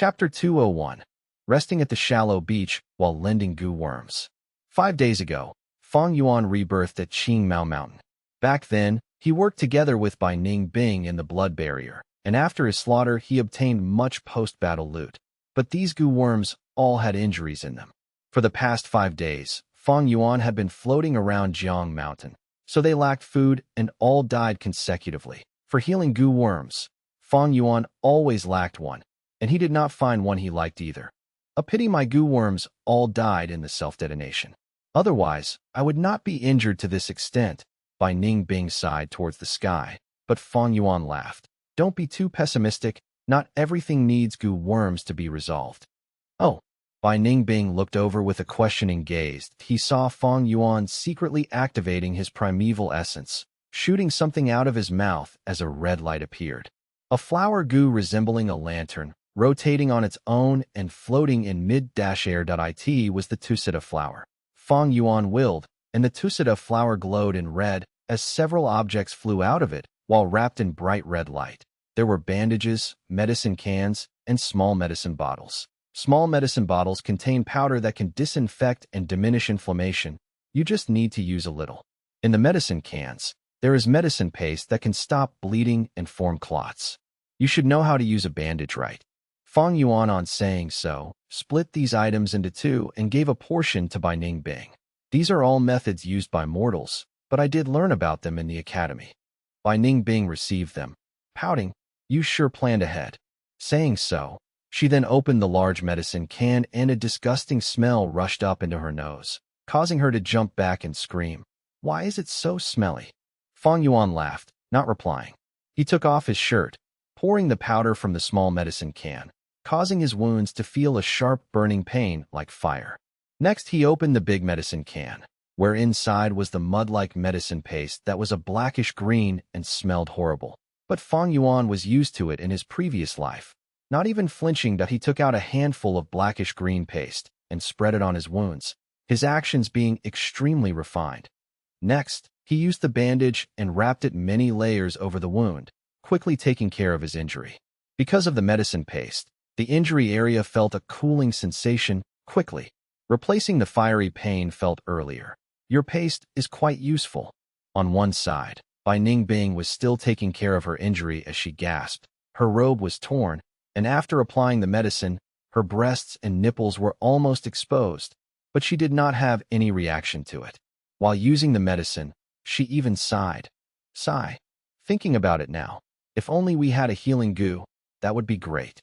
Chapter 201. Resting at the shallow beach while lending goo worms. 5 days ago, Fang Yuan rebirthed at Qingmao Mountain. Back then, he worked together with Bai Ning Bing in the blood barrier, and after his slaughter he obtained much post-battle loot. But these goo worms all had injuries in them. For the past 5 days, Fang Yuan had been floating around Jiang Mountain, so they lacked food and all died consecutively. For healing goo worms, Fang Yuan always lacked one, and he did not find one he liked either. A pity my goo worms all died in the self-detonation. Otherwise, I would not be injured to this extent. Bai Ning Bing sighed towards the sky, but Fang Yuan laughed. Don't be too pessimistic, not everything needs goo worms to be resolved. Oh. Bai Ning Bing looked over with a questioning gaze. He saw Fang Yuan secretly activating his primeval essence, shooting something out of his mouth as a red light appeared. A flower goo resembling a lantern, rotating on its own and floating in mid-air. It was the Tusita flower. Fang Yuan willed, and the Tusita flower glowed in red as several objects flew out of it while wrapped in bright red light. There were bandages, medicine cans, and small medicine bottles. Small medicine bottles contain powder that can disinfect and diminish inflammation. You just need to use a little. In the medicine cans, there is medicine paste that can stop bleeding and form clots. You should know how to use a bandage right. Fang Yuan, on saying so, split these items into two and gave a portion to Bai Ning Bing. These are all methods used by mortals, but I did learn about them in the academy. Bai Ning Bing received them, pouting. You sure planned ahead. Saying so, she then opened the large medicine can and a disgusting smell rushed up into her nose, causing her to jump back and scream. Why is it so smelly? Fang Yuan laughed, not replying. He took off his shirt, pouring the powder from the small medicine can, causing his wounds to feel a sharp burning pain like fire. Next, he opened the big medicine can, where inside was the mud-like medicine paste that was a blackish green and smelled horrible. But Fang Yuan was used to it in his previous life. Not even flinching, he took out a handful of blackish green paste and spread it on his wounds, his actions being extremely refined. Next, he used the bandage and wrapped it many layers over the wound, quickly taking care of his injury. Because of the medicine paste, the injury area felt a cooling sensation quickly, replacing the fiery pain felt earlier. Your paste is quite useful. On one side, Bai Ning Bing was still taking care of her injury as she gasped. Her robe was torn, and after applying the medicine, her breasts and nipples were almost exposed, but she did not have any reaction to it. While using the medicine, she even sighed. Sigh. Thinking about it now, if only we had a healing goo, that would be great.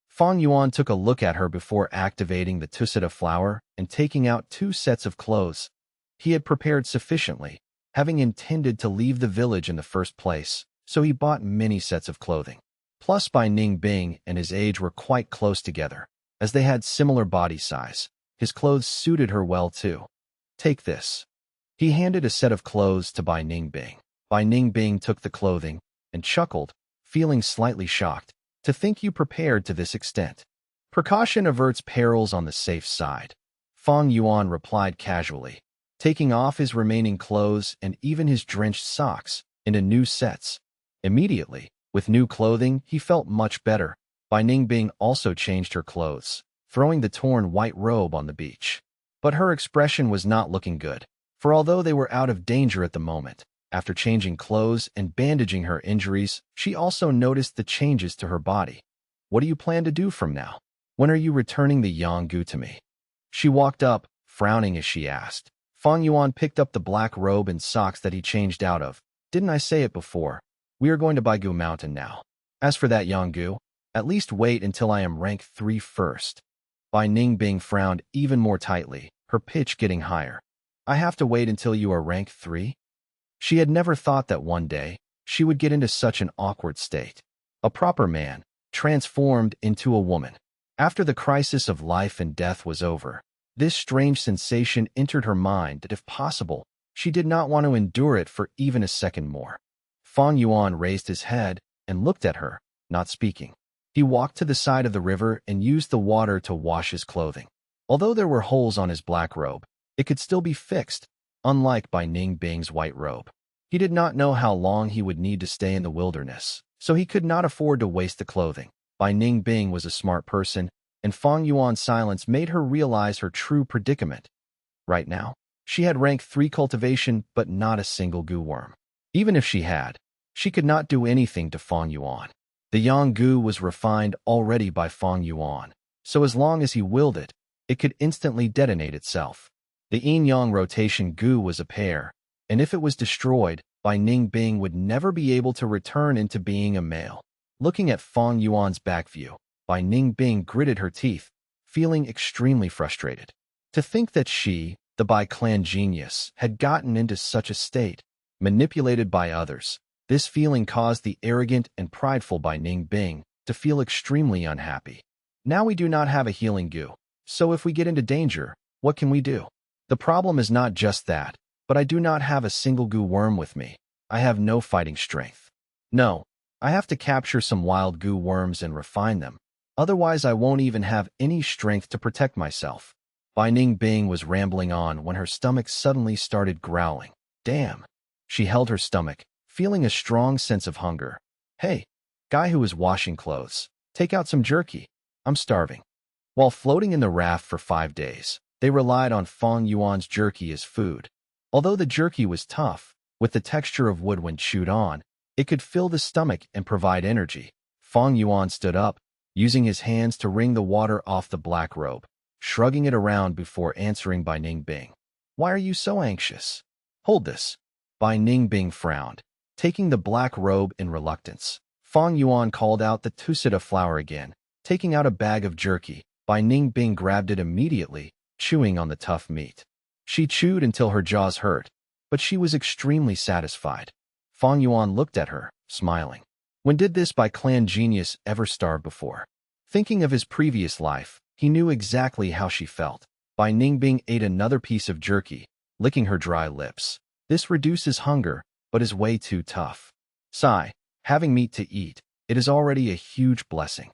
Fang Yuan took a look at her before activating the Tusita flower and taking out 2 sets of clothes. He had prepared sufficiently, having intended to leave the village in the first place, so he bought many sets of clothing. Plus, Bai Ning Bing and his age were quite close together, as they had similar body size. His clothes suited her well too. Take this. He handed a set of clothes to Bai Ning Bing. Bai Ning Bing took the clothing and chuckled, feeling slightly shocked. To think you prepared to this extent. Precaution averts perils on the safe side. Fang Yuan replied casually, taking off his remaining clothes and even his drenched socks into new sets. Immediately, with new clothing, he felt much better. Bai Ning Bing also changed her clothes, throwing the torn white robe on the beach. But her expression was not looking good, for although they were out of danger at the moment, after changing clothes and bandaging her injuries, she also noticed the changes to her body. What do you plan to do from now? When are you returning the yang gu to me? She walked up, frowning as she asked. Fang Yuan picked up the black robe and socks that he changed out of. Didn't I say it before? We are going to Baigu Mountain now. As for that Yanggu, at least wait until I am rank 3 first. Bai Ning Bing frowned even more tightly, her pitch getting higher. I have to wait until you are rank 3? She had never thought that one day she would get into such an awkward state. A proper man, transformed into a woman. After the crisis of life and death was over, this strange sensation entered her mind that if possible, she did not want to endure it for even a second more. Fang Yuan raised his head and looked at her, not speaking. He walked to the side of the river and used the water to wash his clothing. Although there were holes on his black robe, it could still be fixed, unlike Bai Ning Bing's white robe. He did not know how long he would need to stay in the wilderness, so he could not afford to waste the clothing. Bai Ningbing was a smart person, and Fang Yuan's silence made her realize her true predicament. Right now, she had rank 3 cultivation but not a single goo worm. Even if she had, she could not do anything to Fang Yuan. The yang goo was refined already by Fang Yuan, so as long as he willed it, it could instantly detonate itself. The yin-yang rotation goo was a pair, and if it was destroyed, Bai Ningbing would never be able to return into being a male. Looking at Fang Yuan's back view, Bai Ningbing gritted her teeth, feeling extremely frustrated. To think that she, the Bai clan genius, had gotten into such a state, manipulated by others. This feeling caused the arrogant and prideful Bai Ningbing to feel extremely unhappy. Now we do not have a healing goo, so if we get into danger, what can we do? The problem is not just that, but I do not have a single goo worm with me. I have no fighting strength. No, I have to capture some wild goo worms and refine them. Otherwise I won't even have any strength to protect myself. Bai Ningbing was rambling on when her stomach suddenly started growling. Damn. She held her stomach, feeling a strong sense of hunger. Hey, guy who is washing clothes, take out some jerky. I'm starving. While floating in the raft for 5 days, they relied on Fang Yuan's jerky as food. Although the jerky was tough, with the texture of wood when chewed on, it could fill the stomach and provide energy. Fang Yuan stood up, using his hands to wring the water off the black robe, shrugging it around before answering Bai Ningbing. Why are you so anxious? Hold this. Bai Ningbing frowned, taking the black robe in reluctance. Fang Yuan called out the tusita flower again, taking out a bag of jerky. Bai Ningbing grabbed it immediately, chewing on the tough meat. She chewed until her jaws hurt, but she was extremely satisfied. Fang Yuan looked at her, smiling. When did this Bai clan genius ever starve before? Thinking of his previous life, he knew exactly how she felt. Bai Ningbing ate another piece of jerky, licking her dry lips. This reduces hunger, but is way too tough. Sigh, having meat to eat, it is already a huge blessing.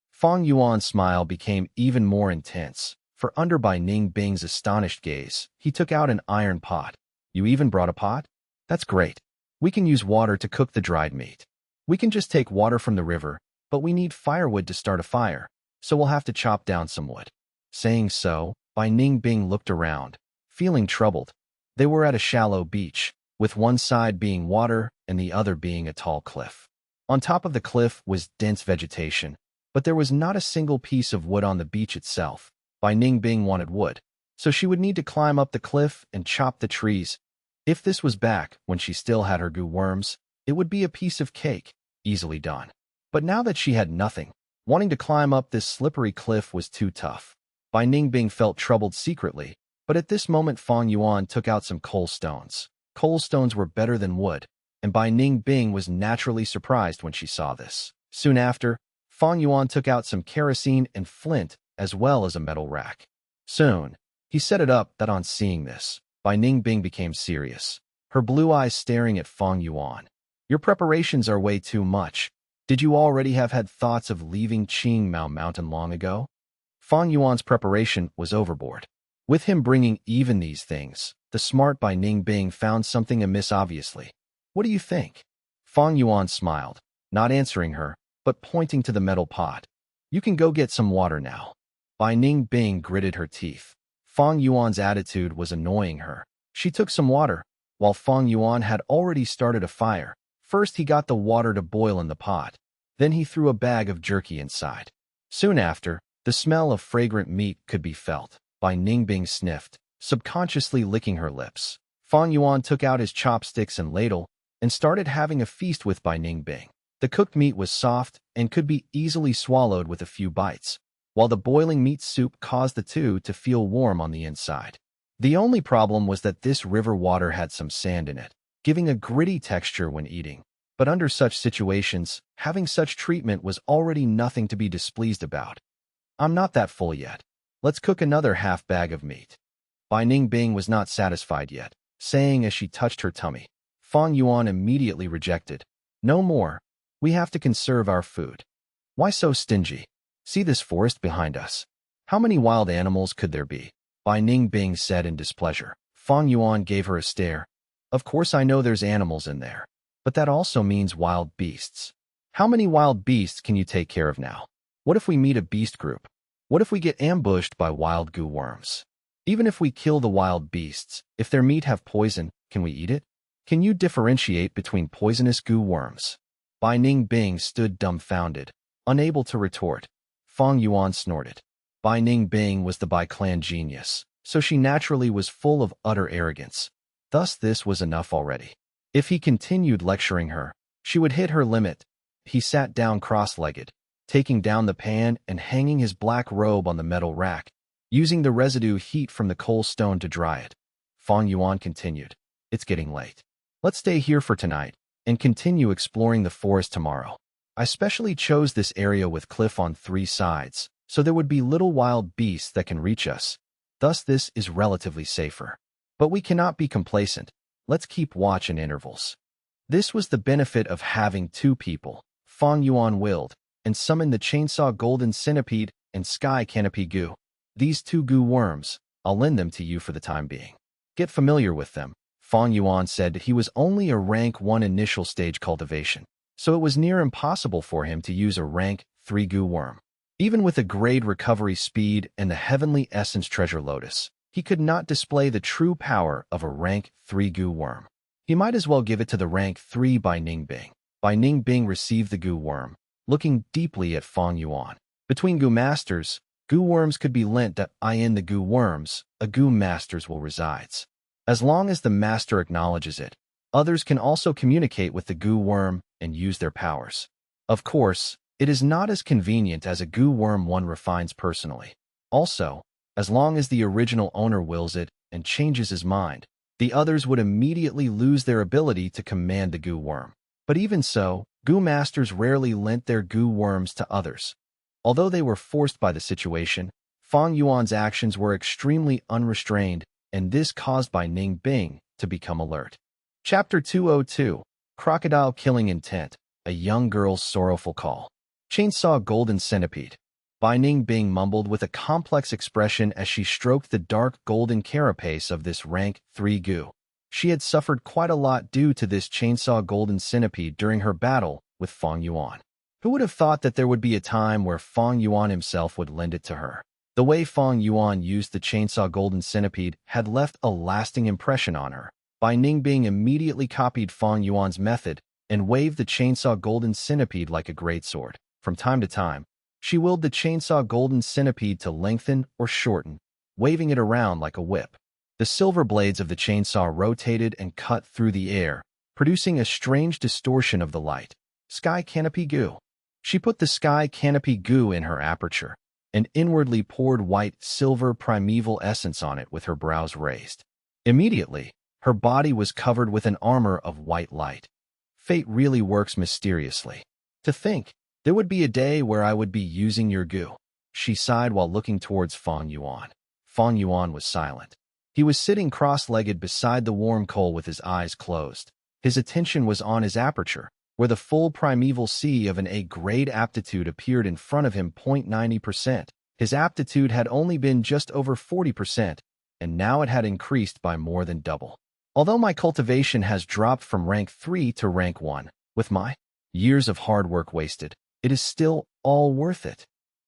Fang Yuan's smile became even more intense, for under Bai Ningbing's astonished gaze, he took out an iron pot. You even brought a pot? That's great. We can use water to cook the dried meat. We can just take water from the river, but we need firewood to start a fire, so we'll have to chop down some wood. Saying so, Bai Ningbing looked around, feeling troubled. They were at a shallow beach, with one side being water and the other being a tall cliff. On top of the cliff was dense vegetation, but there was not a single piece of wood on the beach itself. Bai Ningbing wanted wood, so she would need to climb up the cliff and chop the trees. If this was back when she still had her goo worms, it would be a piece of cake, easily done. But now that she had nothing, wanting to climb up this slippery cliff was too tough. Bai Ningbing felt troubled secretly, but at this moment Fang Yuan took out some coal stones. Coal stones were better than wood, and Bai Ningbing was naturally surprised when she saw this. Soon after, Fang Yuan took out some kerosene and flint, as well as a metal rack. Soon, he set it up that on seeing this, Bai Ningbing became serious, her blue eyes staring at Fang Yuan. Your preparations are way too much. Did you already have had thoughts of leaving Qingmao Mountain long ago? Fang Yuan's preparation was overboard. With him bringing even these things, the smart Bai Ningbing found something amiss obviously. What do you think? Fang Yuan smiled, not answering her, but pointing to the metal pot. You can go get some water now. Bai Ningbing gritted her teeth. Fang Yuan's attitude was annoying her. She took some water, while Fang Yuan had already started a fire. First he got the water to boil in the pot. Then he threw a bag of jerky inside. Soon after, the smell of fragrant meat could be felt. Bai Ningbing sniffed, subconsciously licking her lips. Fang Yuan took out his chopsticks and ladle and started having a feast with Bai Ningbing. The cooked meat was soft and could be easily swallowed with a few bites, while the boiling meat soup caused the two to feel warm on the inside. The only problem was that this river water had some sand in it, giving a gritty texture when eating. But under such situations, having such treatment was already nothing to be displeased about. I'm not that full yet. Let's cook another half bag of meat. Bai Ningbing was not satisfied yet, saying as she touched her tummy. Fang Yuan immediately rejected. No more. We have to conserve our food. Why so stingy? See this forest behind us. How many wild animals could there be? Bai Ningbing said in displeasure. Fang Yuan gave her a stare. Of course I know there's animals in there, but that also means wild beasts. How many wild beasts can you take care of now? What if we meet a beast group? What if we get ambushed by wild goo worms? Even if we kill the wild beasts, if their meat have poison, can we eat it? Can you differentiate between poisonous goo worms? Bai Ningbing stood dumbfounded, unable to retort. Fang Yuan snorted. Bai Ningbing was the Bai clan genius, so she naturally was full of utter arrogance. Thus this was enough already. If he continued lecturing her, she would hit her limit. He sat down cross-legged, taking down the pan and hanging his black robe on the metal rack, using the residue heat from the coal stone to dry it. Fang Yuan continued. It's getting late. Let's stay here for tonight and continue exploring the forest tomorrow. I specially chose this area with cliff on 3 sides, so there would be little wild beasts that can reach us. Thus this is relatively safer. But we cannot be complacent. Let's keep watch in intervals. This was the benefit of having 2 people. Fang Yuan willed and summoned the chainsaw golden centipede and sky canopy goo. These 2 goo worms, I'll lend them to you for the time being. Get familiar with them. Fang Yuan said he was only a rank 1 initial stage cultivation, so it was near impossible for him to use a rank 3 goo worm. Even with a grade recovery speed and the heavenly essence treasure lotus, he could not display the true power of a rank 3 goo worm. He might as well give it to the rank 3 Bai Ningbing. Bai Ningbing received the goo worm, looking deeply at Fang Yuan. Between goo masters, goo worms could be lent that in the goo worms, a goo masters will resides. As long as the master acknowledges it, others can also communicate with the goo worm and use their powers. Of course, it is not as convenient as a goo worm one refines personally. Also, as long as the original owner wills it and changes his mind, the others would immediately lose their ability to command the goo worm. But even so, goo masters rarely lent their goo worms to others. Although they were forced by the situation, Fang Yuan's actions were extremely unrestrained, and this caused Bai Ningbing to become alert. Chapter 202, Crocodile Killing Intent, A Young Girl's Sorrowful Call. Chainsaw Golden Centipede. Bai Ningbing mumbled with a complex expression as she stroked the dark golden carapace of this rank 3 goo. She had suffered quite a lot due to this chainsaw golden centipede during her battle with Fang Yuan. Who would have thought that there would be a time where Fang Yuan himself would lend it to her? The way Fang Yuan used the chainsaw golden centipede had left a lasting impression on her. Bai Ningbing immediately copied Fang Yuan's method and waved the chainsaw golden centipede like a greatsword. From time to time, she willed the chainsaw golden centipede to lengthen or shorten, waving it around like a whip. The silver blades of the chainsaw rotated and cut through the air, producing a strange distortion of the light. Sky canopy goo. She put the sky canopy goo in her aperture and inwardly poured white silver primeval essence on it with her brows raised. Immediately, her body was covered with an armor of white light. Fate really works mysteriously. To think, there would be a day where I would be using your goo. She sighed while looking towards Fang Yuan. Fang Yuan was silent. He was sitting cross-legged beside the warm coal with his eyes closed. His attention was on his aperture, where the full primeval sea of an A-grade aptitude appeared in front of him. 90%. His aptitude had only been just over 40%, and now it had increased by more than double. Although my cultivation has dropped from rank 3 to rank 1, with my years of hard work wasted, it is still all worth it.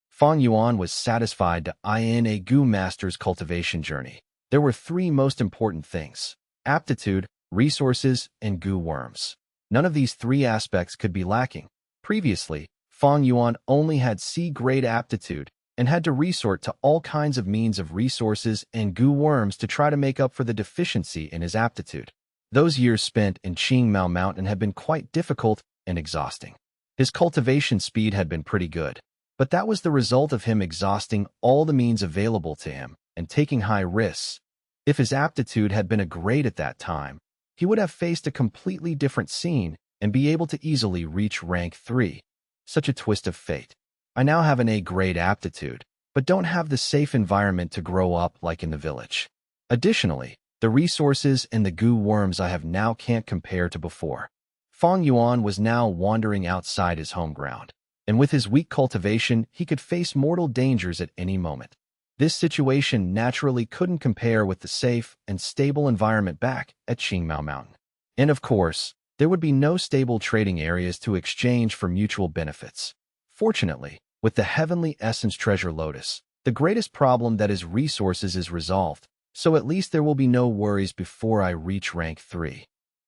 Fang Yuan was satisfied to in a goo master's cultivation journey. There were 3 most important things: aptitude, resources, and goo worms. None of these 3 aspects could be lacking. Previously, Fang Yuan only had C-grade aptitude and had to resort to all kinds of means of resources and goo worms to try to make up for the deficiency in his aptitude. Those years spent in Qingmao Mountain had been quite difficult and exhausting. His cultivation speed had been pretty good, but that was the result of him exhausting all the means available to him and taking high risks. If his aptitude had been a grade at that time, he would have faced a completely different scene and be able to easily reach rank 3. Such a twist of fate. I now have an A-grade aptitude, but don't have the safe environment to grow up like in the village. Additionally, the resources and the goo worms I have now can't compare to before. Fang Yuan was now wandering outside his home ground, and with his weak cultivation, he could face mortal dangers at any moment. This situation naturally couldn't compare with the safe and stable environment back at Qingmao Mountain. And of course, there would be no stable trading areas to exchange for mutual benefits. Fortunately, With the heavenly essence treasure lotus, the greatest problem that is resources is resolved, so at least there will be no worries before I reach rank 3.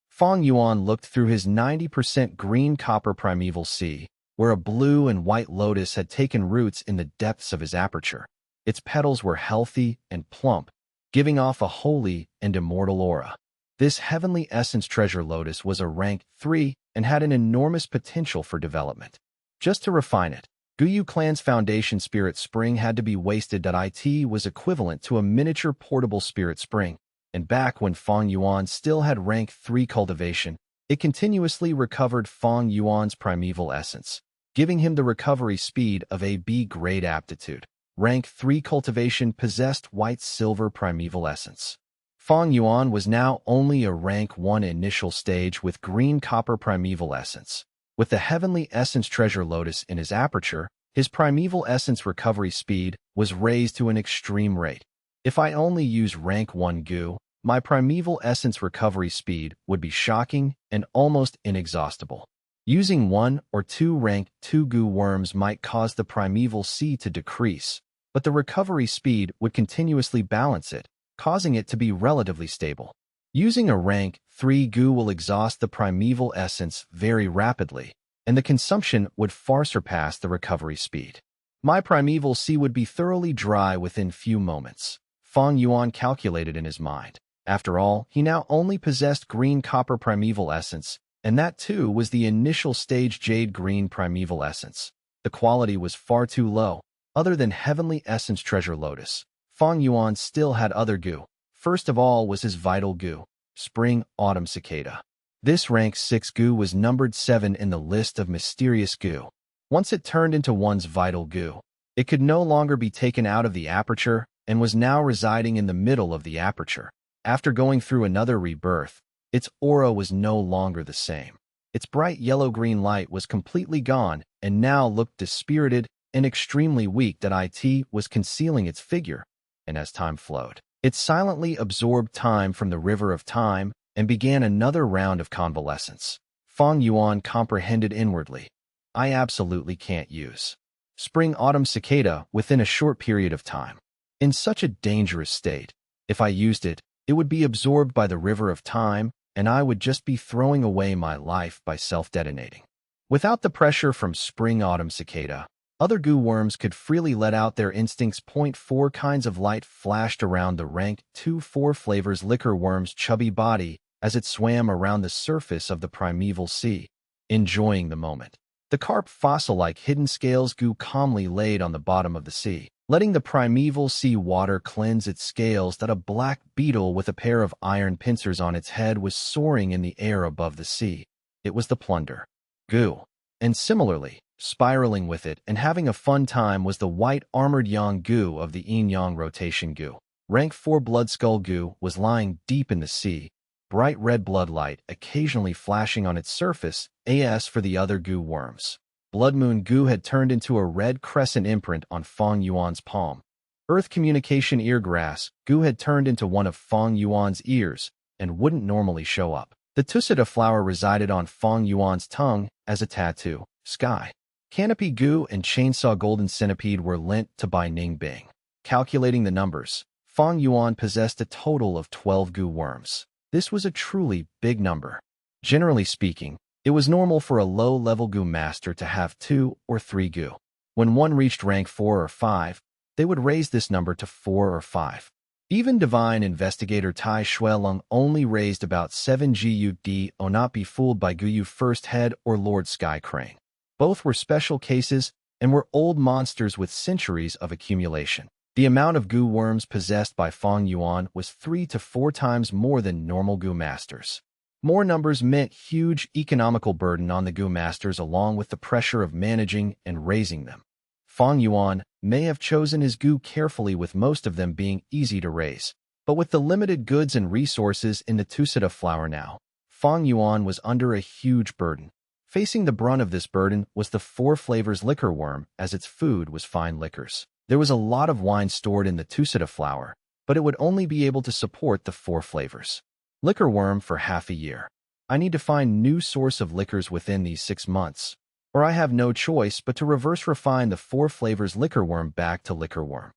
Fang Yuan looked through his 90% green copper primeval sea, where a blue and white lotus had taken roots in the depths of his aperture. Its petals were healthy and plump, giving off a holy and immortal aura. This heavenly essence treasure lotus was a rank 3 and had an enormous potential for development. Just to refine it, Guyu Clan's foundation spirit spring had to be wasted. It was equivalent to a miniature portable spirit spring, and back when Fang Yuan still had rank 3 cultivation, it continuously recovered Fang Yuan's primeval essence, giving him the recovery speed of a B-grade aptitude. Rank 3 cultivation possessed white-silver primeval essence. Fang Yuan was now only a rank 1 initial stage with green copper primeval essence. With the heavenly essence treasure lotus in his aperture, his primeval essence recovery speed was raised to an extreme rate. If I only use rank 1 Gu, my primeval essence recovery speed would be shocking and almost inexhaustible. Using 1 or 2 rank 2 Gu worms might cause the primeval sea to decrease, but the recovery speed would continuously balance it, causing it to be relatively stable. Using a rank 3 Gu will exhaust the primeval essence very rapidly, and the consumption would far surpass the recovery speed. My primeval sea would be thoroughly dry within few moments, Fang Yuan calculated in his mind. After all, he now only possessed green copper primeval essence, and that too was the initial stage jade green primeval essence. The quality was far too low. Other than heavenly essence treasure lotus, Fang Yuan still had other Gu. First of all was his vital Gu, spring autumn cicada. This rank 6 Gu was numbered 7 in the list of mysterious Gu. Once it turned into one's vital Gu, it could no longer be taken out of the aperture and was now residing in the middle of the aperture. After going through another rebirth, its aura was no longer the same. Its bright yellow-green light was completely gone and now looked dispirited and extremely weak. It was concealing its figure, and as time flowed, it silently absorbed time from the river of time and began another round of convalescence. Fang Yuan comprehended inwardly. I absolutely can't use spring-autumn cicada within a short period of time. In such a dangerous state, if I used it, it would be absorbed by the river of time, and I would just be throwing away my life by self-detonating. Without the pressure from spring-autumn cicada, other Gu worms could freely let out their instincts. 4 kinds of light flashed around the rank 2 4 flavors liquor worm's chubby body as it swam around the surface of the primeval sea, enjoying the moment. The carp fossil-like hidden scales Gu calmly laid on the bottom of the sea, letting the primeval sea water cleanse its scales. That a black beetle with a pair of iron pincers on its head was soaring in the air above the sea. It was the plunder Gu. And similarly, spiraling with it and having a fun time was the white armored Yang Gu of the Yin-Yang rotation Gu. Rank 4 Blood Skull Gu was lying deep in the sea, bright red blood light occasionally flashing on its surface, as for the other Gu worms. Blood Moon Gu had turned into a red crescent imprint on Fang Yuan's palm. Earth Communication Eargrass Gu had turned into one of Fang Yuan's ears and wouldn't normally show up. The Tusita flower resided on Fang Yuan's tongue as a tattoo. Sky Canopy Gu and Chainsaw Golden Centipede were lent to by Ning Bing. Calculating the numbers, Fang Yuan possessed a total of 12 Gu worms. This was a truly big number. Generally speaking, it was normal for a low-level Gu master to have 2 or 3 Gu. When one reached rank 4 or 5, they would raise this number to 4 or 5. Even Divine Investigator Tai Shuelong only raised about 7 Gud. Not be fooled by Guyu First Head or Lord Sky Crane. Both were special cases and were old monsters with centuries of accumulation. The amount of Gu worms possessed by Fang Yuan was 3 to 4 times more than normal Gu masters. More numbers meant huge economical burden on the Gu masters along with the pressure of managing and raising them. Fang Yuan may have chosen his Gu carefully, with most of them being easy to raise. But with the limited goods and resources in the Tusita flower now, Fang Yuan was under a huge burden. Facing the brunt of this burden was the 4 flavors liquor worm, as its food was fine liquors. There was a lot of wine stored in the Tusita flower, but it would only be able to support the 4 flavors liquor worm for half a year. I need to find new source of liquors within these 6 months, or I have no choice but to reverse refine the 4 flavors liquor worm back to liquor worm.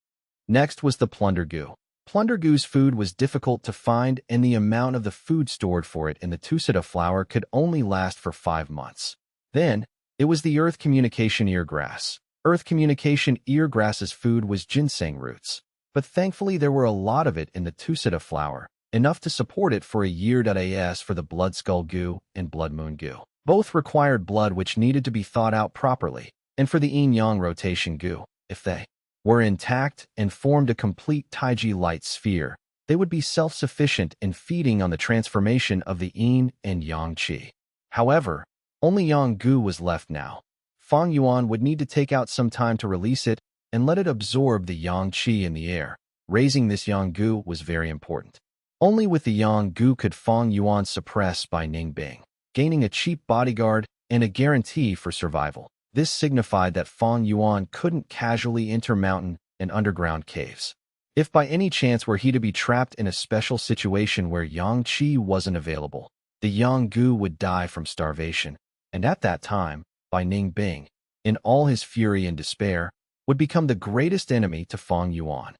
Next was the plunder goo. Plunder goo's food was difficult to find, and the amount of the food stored for it in the Tusita flower could only last for 5 months. Then, it was the earth communication eargrass. Earth communication eargrass's food was ginseng roots, but thankfully there were a lot of it in the Tusita flower, enough to support it for a year. As for the blood skull goo and blood moon goo, both required blood which needed to be thought out properly, and for the yin-yang rotation goo, if they were intact and formed a complete Taiji light sphere, they would be self-sufficient in feeding on the transformation of the yin and yang qi. However, only yang goo was left now. Fang Yuan would need to take out some time to release it and let it absorb the yang qi in the air. Raising this yang goo was very important. Only with the yang goo could Fang Yuan suppress by Ning Bing, gaining a cheap bodyguard and a guarantee for survival. This signified that Fang Yuan couldn't casually enter mountain and underground caves. If by any chance were he to be trapped in a special situation where yang qi wasn't available, the yang goo would die from starvation, and at that time, Bai Ning Bing, in all his fury and despair, would become the greatest enemy to Fang Yuan.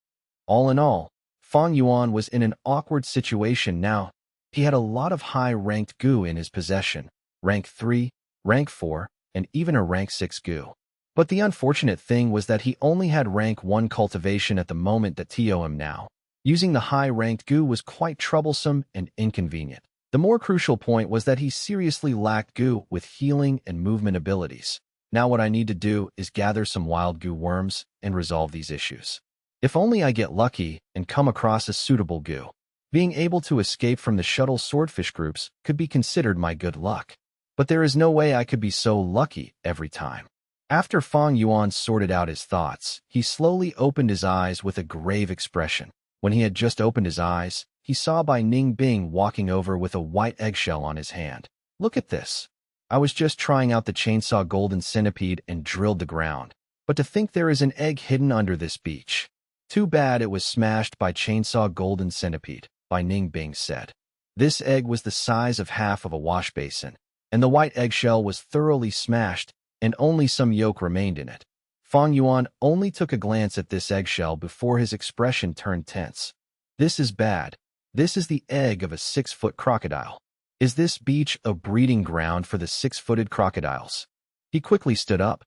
All in all, Fang Yuan was in an awkward situation now. He had a lot of high-ranked goo in his possession, rank 3, rank 4, and even a rank 6 goo. But the unfortunate thing was that he only had rank 1 cultivation at the moment that TOM now. Using the high-ranked goo was quite troublesome and inconvenient. The more crucial point was that he seriously lacked goo with healing and movement abilities. Now what I need to do is gather some wild goo worms and resolve these issues. If only I get lucky and come across a suitable goo. Being able to escape from the shuttle swordfish groups could be considered my good luck. But there is no way I could be so lucky every time. After Fang Yuan sorted out his thoughts, he slowly opened his eyes with a grave expression. When he had just opened his eyes, he saw Bai Ning Bing walking over with a white eggshell on his hand. Look at this. I was just trying out the chainsaw golden centipede and drilled the ground. But to think there is an egg hidden under this beach. Too bad it was smashed by chainsaw golden centipede, Bai Ning Bing said. This egg was the size of half of a wash basin, and the white eggshell was thoroughly smashed, and only some yolk remained in it. Fang Yuan only took a glance at this eggshell before his expression turned tense. This is bad. This is the egg of a 6-foot crocodile. Is this beach a breeding ground for the 6-footed crocodiles? He quickly stood up.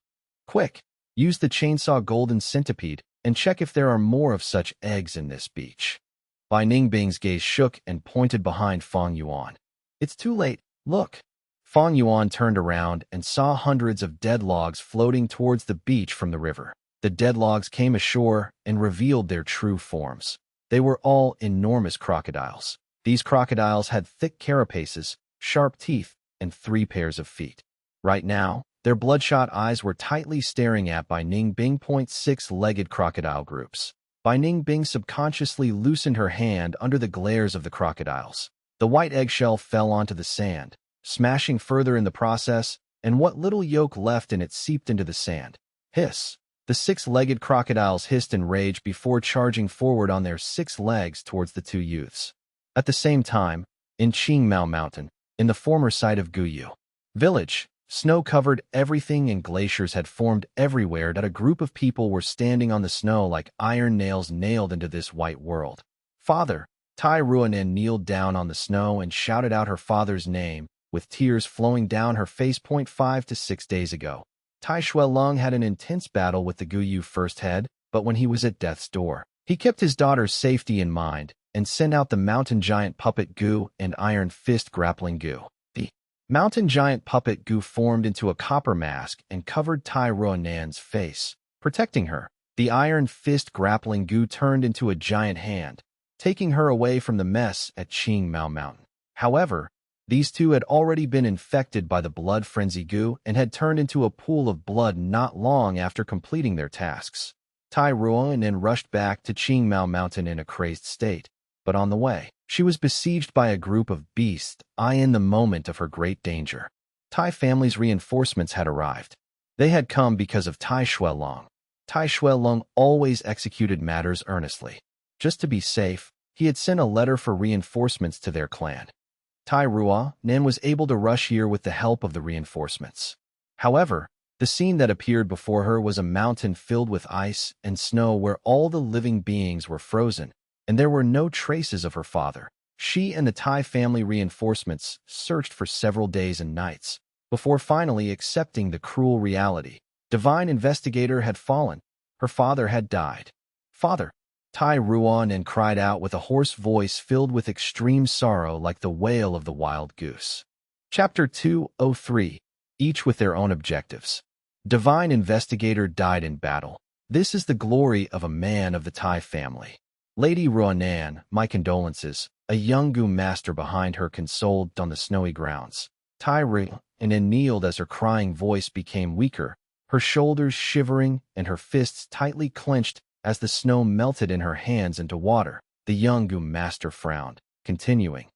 Quick, use the chainsaw golden centipede and check if there are more of such eggs in this beach. Bai Ning Bing's gaze shook and pointed behind Fang Yuan. It's too late, look. Fang Yuan turned around and saw hundreds of dead logs floating towards the beach from the river. The dead logs came ashore and revealed their true forms. They were all enormous crocodiles. These crocodiles had thick carapaces, sharp teeth, and 3 pairs of feet. Right now, their bloodshot eyes were tightly staring at Bai Ning Bing. 6-legged crocodile groups. Bai Ning Bing subconsciously loosened her hand under the glares of the crocodiles. The white eggshell fell onto the sand, smashing further in the process, and what little yolk left in it seeped into the sand. Hiss! The 6-legged crocodiles hissed in rage before charging forward on their 6 legs towards the 2 youths. At the same time, in Qingmao Mountain, in the former site of Guyu Village, snow covered everything and glaciers had formed everywhere that a group of people were standing on the snow like iron nails nailed into this white world. Father, Tai Ruanen kneeled down on the snow and shouted out her father's name, with tears flowing down her face. 5 to 6 days ago, Tai Shuelong had an intense battle with the Guyu First Head, but when he was at death's door, he kept his daughter's safety in mind and sent out the Mountain Giant Puppet Gu and Iron Fist Grappling Gu. The Mountain Giant Puppet Gu formed into a copper mask and covered Tai Ruanen's face, protecting her. The Iron Fist Grappling Gu turned into a giant hand, taking her away from the mess at Qingmao Mountain. However, these two had already been infected by the blood frenzy goo and had turned into a pool of blood not long after completing their tasks. Tai Ruan then rushed back to Qingmao Mountain in a crazed state, but on the way, she was besieged by a group of beasts in the moment of her great danger. Tai family's reinforcements had arrived. They had come because of Tai Shuelong. Tai Shuelong always executed matters earnestly. Just to be safe, he had sent a letter for reinforcements to their clan. Tai Ruanen was able to rush here with the help of the reinforcements. However, The scene that appeared before her was a mountain filled with ice and snow where all the living beings were frozen, and there were no traces of her father. She and the Tai family reinforcements searched for several days and nights before finally accepting the cruel reality. Divine Investigator had fallen. Her father had died. Father! Tai Ruan and cried out with a hoarse voice filled with extreme sorrow like the wail of the wild goose. Chapter 203. Each with their own objectives. Divine Investigator died in battle. This is the glory of a man of the Tai family. Lady Ruanan, my condolences, a young Gu master behind her consoled on the snowy grounds. Tai Ruan kneeled as her crying voice became weaker, her shoulders shivering and her fists tightly clenched as the snow melted in her hands into water. The young Gu master frowned, continuing.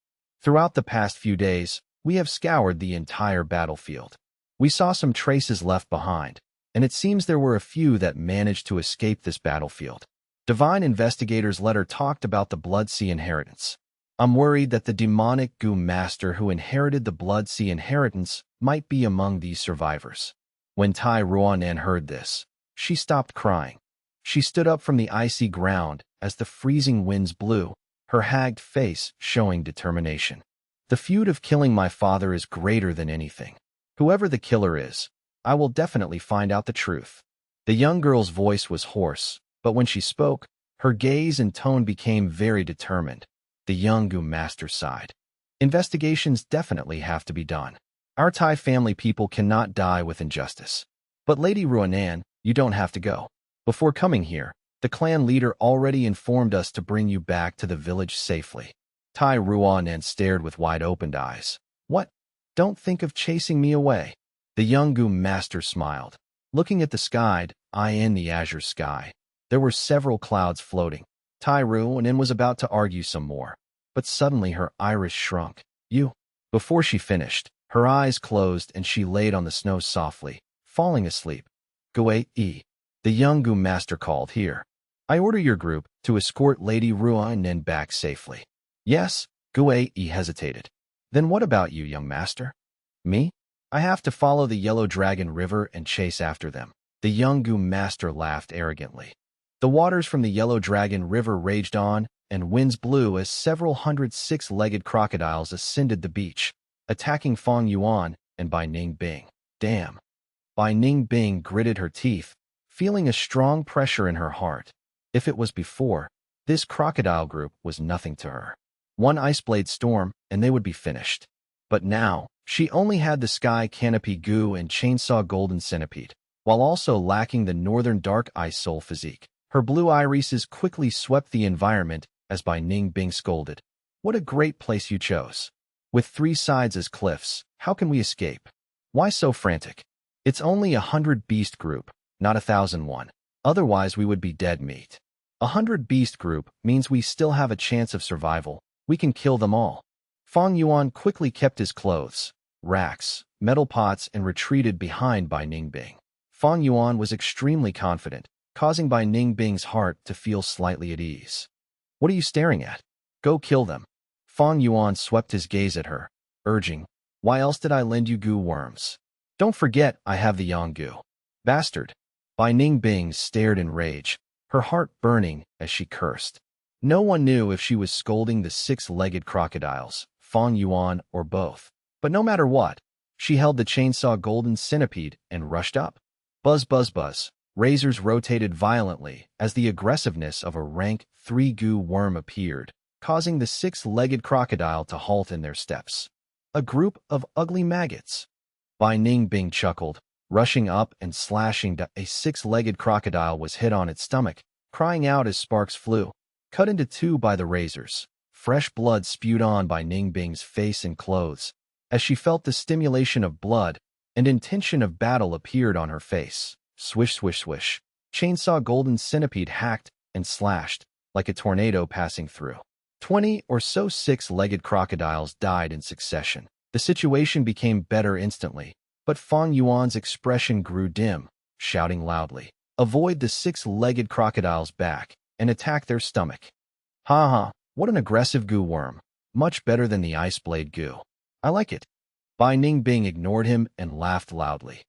Throughout the past few days, we have scoured the entire battlefield. We saw some traces left behind, and it seems there were a few that managed to escape this battlefield. Divine Investigator's letter talked about the Blood Sea inheritance. I'm worried that the demonic Gu master who inherited the Blood Sea inheritance might be among these survivors. When Tai Ruanan heard this, she stopped crying. She stood up from the icy ground as the freezing winds blew, her haggard face showing determination. The feud of killing my father is greater than anything. Whoever the killer is, I will definitely find out the truth. The young girl's voice was hoarse, but when she spoke, her gaze and tone became very determined. The young Gu master sighed. Investigations definitely have to be done. Our Tai family people cannot die with injustice. But Lady Ruanan, you don't have to go. Before coming here, the clan leader already informed us to bring you back to the village safely. Tai Ruanan stared with wide-opened eyes. What? Don't think of chasing me away. The young Gu master smiled. Looking at the sky, in the azure sky, there were several clouds floating. Tai Ruanan was about to argue some more, but suddenly her iris shrunk. You. Before she finished, her eyes closed and she laid on the snow softly, falling asleep. Gue-e. The young Gu master called. Here. I order your group to escort Lady Ruanan back safely. Yes, Gue-e hesitated. Then what about you, young master? Me? I have to follow the Yellow Dragon River and chase after them. The young Gu master laughed arrogantly. The waters from the Yellow Dragon River raged on, and winds blew as several hundred six-legged crocodiles ascended the beach, attacking Fang Yuan and Bai Ningbing. Damn. Bai Ningbing gritted her teeth, feeling a strong pressure in her heart. If it was before, this crocodile group was nothing to her. One ice-blade storm, and they would be finished. But now, she only had the Sky Canopy Gu and Chainsaw Golden Centipede, while also lacking the Northern Dark Ice Soul physique. Her blue irises quickly swept the environment as Bai Ningbing scolded. What a great place you chose. With 3 sides as cliffs, how can we escape? Why so frantic? It's only 100 beast group, not 1,001. Otherwise we would be dead meat. 100 beast group means we still have a chance of survival. We can kill them all. Fang Yuan quickly kept his clothes, racks, metal pots and retreated behind Bai Ningbing. Fang Yuan was extremely confident, causing Bai Ningbing's heart to feel slightly at ease. What are you staring at? Go kill them. Fang Yuan swept his gaze at her, urging, why else did I lend you Gu worms? Don't forget I have the Yanggu. Bastard. Bai Ningbing stared in rage, her heart burning as she cursed. No one knew if she was scolding the 6-legged crocodiles, Fang Yuan, or both. But no matter what, she held the chainsaw golden centipede and rushed up. Buzz buzz buzz. Razors rotated violently as the aggressiveness of a rank 3 Gu worm appeared, causing the 6-legged crocodile to halt in their steps. A group of ugly maggots. Bai Ningbing chuckled, rushing up and slashing to a 6-legged crocodile was hit on its stomach, crying out as sparks flew. Cut into 2 by the razors. Fresh blood spewed on Bai Ningbing's face and clothes. As she felt the stimulation of blood, and intention of battle appeared on her face. Swish, swish, swish. Chainsaw golden centipede hacked and slashed, like a tornado passing through. 20 or so 6-legged crocodiles died in succession. The situation became better instantly, but Fang Yuan's expression grew dim, shouting loudly, avoid the 6-legged crocodiles back, and attack their stomach. Ha ha, what an aggressive Gu worm. Much better than the ice blade Gu. I like it. Bai Ningbing ignored him and laughed loudly.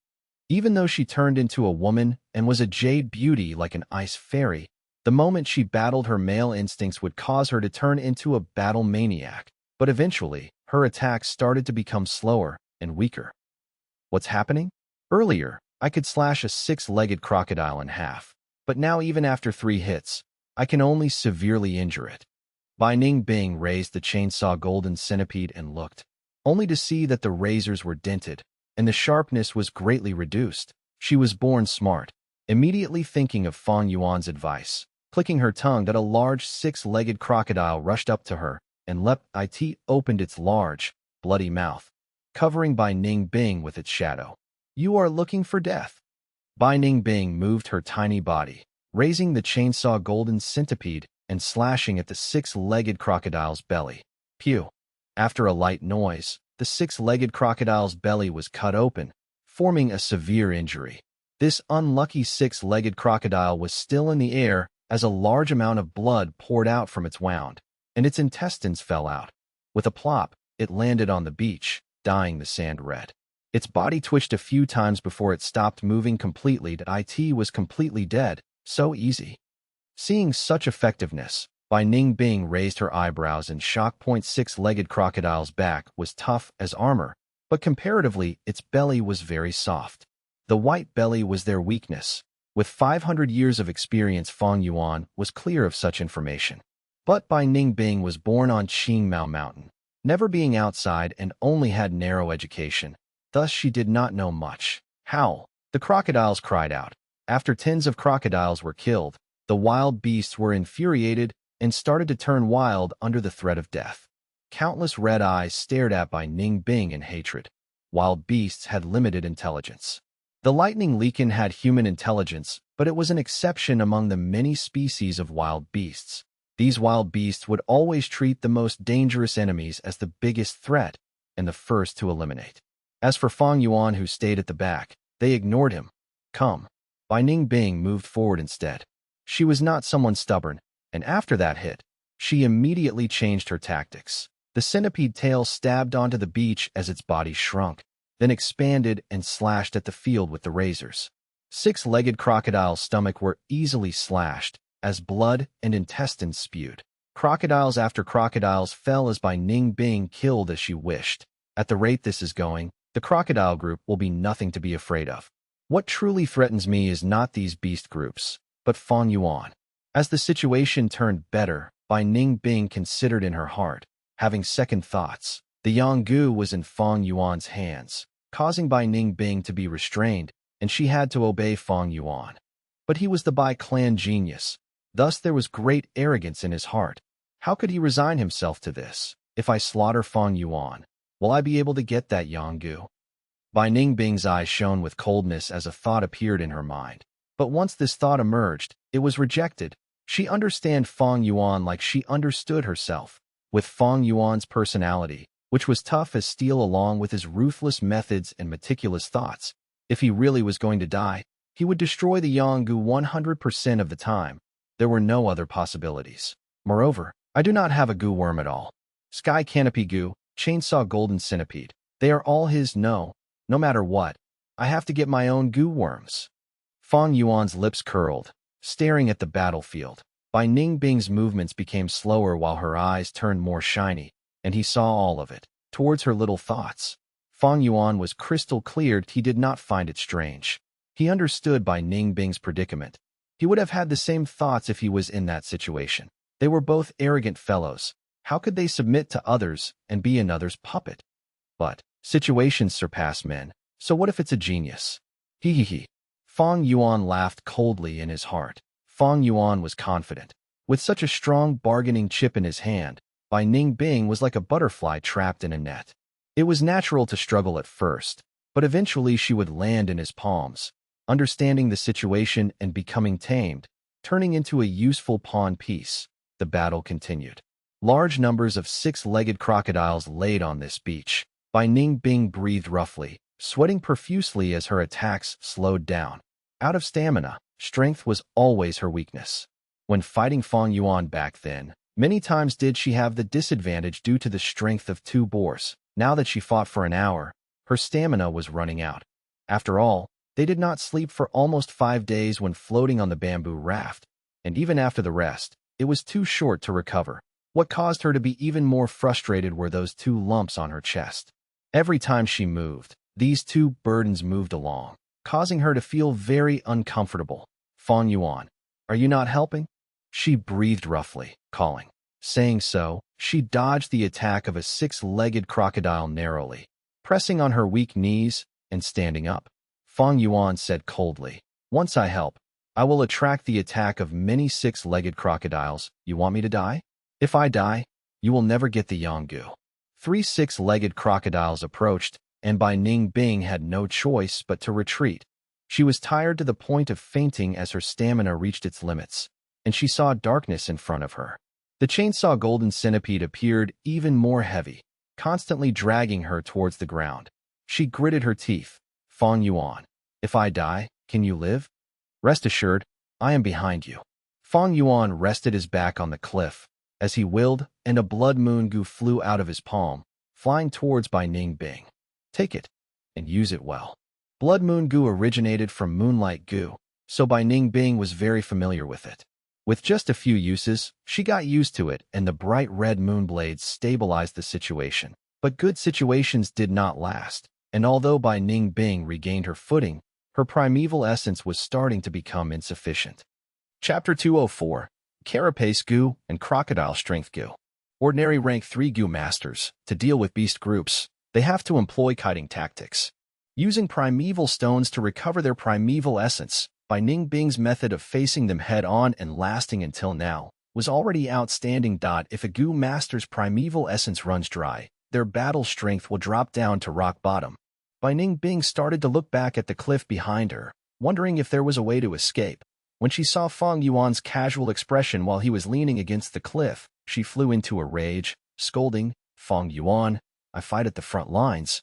Even though she turned into a woman and was a jade beauty like an ice fairy, the moment she battled her male instincts would cause her to turn into a battle maniac. But eventually, her attacks started to become slower and weaker. What's happening? Earlier, I could slash a six-legged crocodile in half, but now even after 3 hits, I can only severely injure it. Bai Ningbing raised the chainsaw golden centipede and looked, only to see that the razors were dented, and the sharpness was greatly reduced. She was born smart, immediately thinking of Fang Yuan's advice. Clicking her tongue that a large 6-legged crocodile rushed up to her, and it opened its large, bloody mouth, covering Bai Ningbing with its shadow. You are looking for death. Bai Ningbing moved her tiny body, raising the chainsaw golden centipede and slashing at the 6-legged crocodile's belly. Pew! After a light noise, the 6-legged crocodile's belly was cut open, forming a severe injury. This unlucky 6-legged crocodile was still in the air as a large amount of blood poured out from its wound, and its intestines fell out. With a plop, it landed on the beach, dyeing the sand red. Its body twitched a few times before it stopped moving completely. It was completely dead. So easy. Seeing such effectiveness, Bai Ningbing raised her eyebrows in shock. 6-legged crocodile's back was tough as armor, but comparatively, its belly was very soft. The white belly was their weakness. With 500 years of experience, Fang Yuan was clear of such information. But Bai Ningbing was born on Qingmao Mountain, never being outside and only had narrow education. Thus she did not know much. Howl! The crocodiles cried out. After tens of crocodiles were killed, the wild beasts were infuriated and started to turn wild under the threat of death. Countless red eyes stared at Bai Ningbing in hatred. Wild beasts had limited intelligence. The lightning lichen had human intelligence, but it was an exception among the many species of wild beasts. These wild beasts would always treat the most dangerous enemies as the biggest threat and the first to eliminate. As for Fang Yuan, who stayed at the back, they ignored him. Come. Bai Ningbing moved forward instead. She was not someone stubborn, and after that hit, she immediately changed her tactics. The centipede tail stabbed onto the beach as its body shrunk, then expanded and slashed at the field with the razors. 6-legged crocodile's stomach were easily slashed as blood and intestines spewed. Crocodiles after crocodiles fell as Bai Ningbing killed as she wished. At the rate this is going, the crocodile group will be nothing to be afraid of. What truly threatens me is not these beast groups, but Fang Yuan. As the situation turned better, Bai Ningbing considered in her heart, having second thoughts. The Yanggu was in Fang Yuan's hands, causing Bai Ningbing to be restrained, and she had to obey Fang Yuan. But he was the Bai clan genius. Thus there was great arrogance in his heart. How could he resign himself to this? If I slaughter Fang Yuan, will I be able to get that Yanggu? Bai Ningbing's eyes shone with coldness as a thought appeared in her mind. But once this thought emerged, it was rejected. She understood Fang Yuan like she understood herself. With Fang Yuan's personality, which was tough as steel along with his ruthless methods and meticulous thoughts, if he really was going to die, he would destroy the Yanggu 100% of the time. There were no other possibilities. Moreover, I do not have a goo worm at all. Sky canopy goo, chainsaw golden centipede. They are all his. No matter what, I have to get my own goo worms. Fang Yuan's lips curled, staring at the battlefield. Bai Ningbing's movements became slower while her eyes turned more shiny, and he saw all of it, towards her little thoughts. Fang Yuan was crystal clear. He did not find it strange. He understood Bai Ningbing's predicament. He would have had the same thoughts if he was in that situation. They were both arrogant fellows. How could they submit to others and be another's puppet? But situations surpass men, so what if it's a genius? He. Fang Yuan laughed coldly in his heart. Fang Yuan was confident. With such a strong bargaining chip in his hand, Bai Ningbing was like a butterfly trapped in a net. It was natural to struggle at first, but eventually she would land in his palms, understanding the situation and becoming tamed, turning into a useful pawn piece. The battle continued. Large numbers of 6-legged crocodiles laid on this beach. Bai Ningbing breathed roughly, sweating profusely as her attacks slowed down. Out of stamina, strength was always her weakness. When fighting Fang Yuan back then, many times did she have the disadvantage due to the strength of 2 boars. Now that she fought for an hour, her stamina was running out. After all, They did not sleep for almost 5 days when floating on the bamboo raft, and even after the rest, it was too short to recover. What caused her to be even more frustrated were those 2 lumps on her chest. Every time she moved, these 2 burdens moved along, causing her to feel very uncomfortable. Fang Yuan, are you not helping? She breathed roughly, calling. Saying so, she dodged the attack of a 6-legged crocodile narrowly, pressing on her weak knees and standing up. Fang Yuan said coldly, once I help, I will attract the attack of many 6-legged crocodiles. You want me to die? If I die, you will never get the Yanggu. 3 6-legged crocodiles approached, and Bai Ningbing had no choice but to retreat. She was tired to the point of fainting as her stamina reached its limits, and she saw darkness in front of her. The chainsaw golden centipede appeared even more heavy, constantly dragging her towards the ground. She gritted her teeth. Fang Yuan, if I die, can you live? Rest assured, I am behind you. Fang Yuan rested his back on the cliff as he willed, and a blood moon gu flew out of his palm, flying towards Bai Ningbing. Take it, and use it well. Blood moon gu originated from moonlight gu, so Bai Ningbing was very familiar with it. With just a few uses, she got used to it, and the bright red moon blades stabilized the situation. But good situations did not last, and although Bai Ningbing regained her footing, her primeval essence was starting to become insufficient. Chapter 204, Carapace Gu and Crocodile Strength Gu. Ordinary rank 3 Gu masters, to deal with beast groups, they have to employ kiting tactics. Using primeval stones to recover their primeval essence, Bai Ningbing's method of facing them head-on and lasting until now was already outstanding. If a Gu master's primeval essence runs dry, their battle strength will drop down to rock bottom. Bai Ningbing started to look back at the cliff behind her, wondering if there was a way to escape. When she saw Fang Yuan's casual expression while he was leaning against the cliff, she flew into a rage, scolding, Fang Yuan, I fight at the front lines.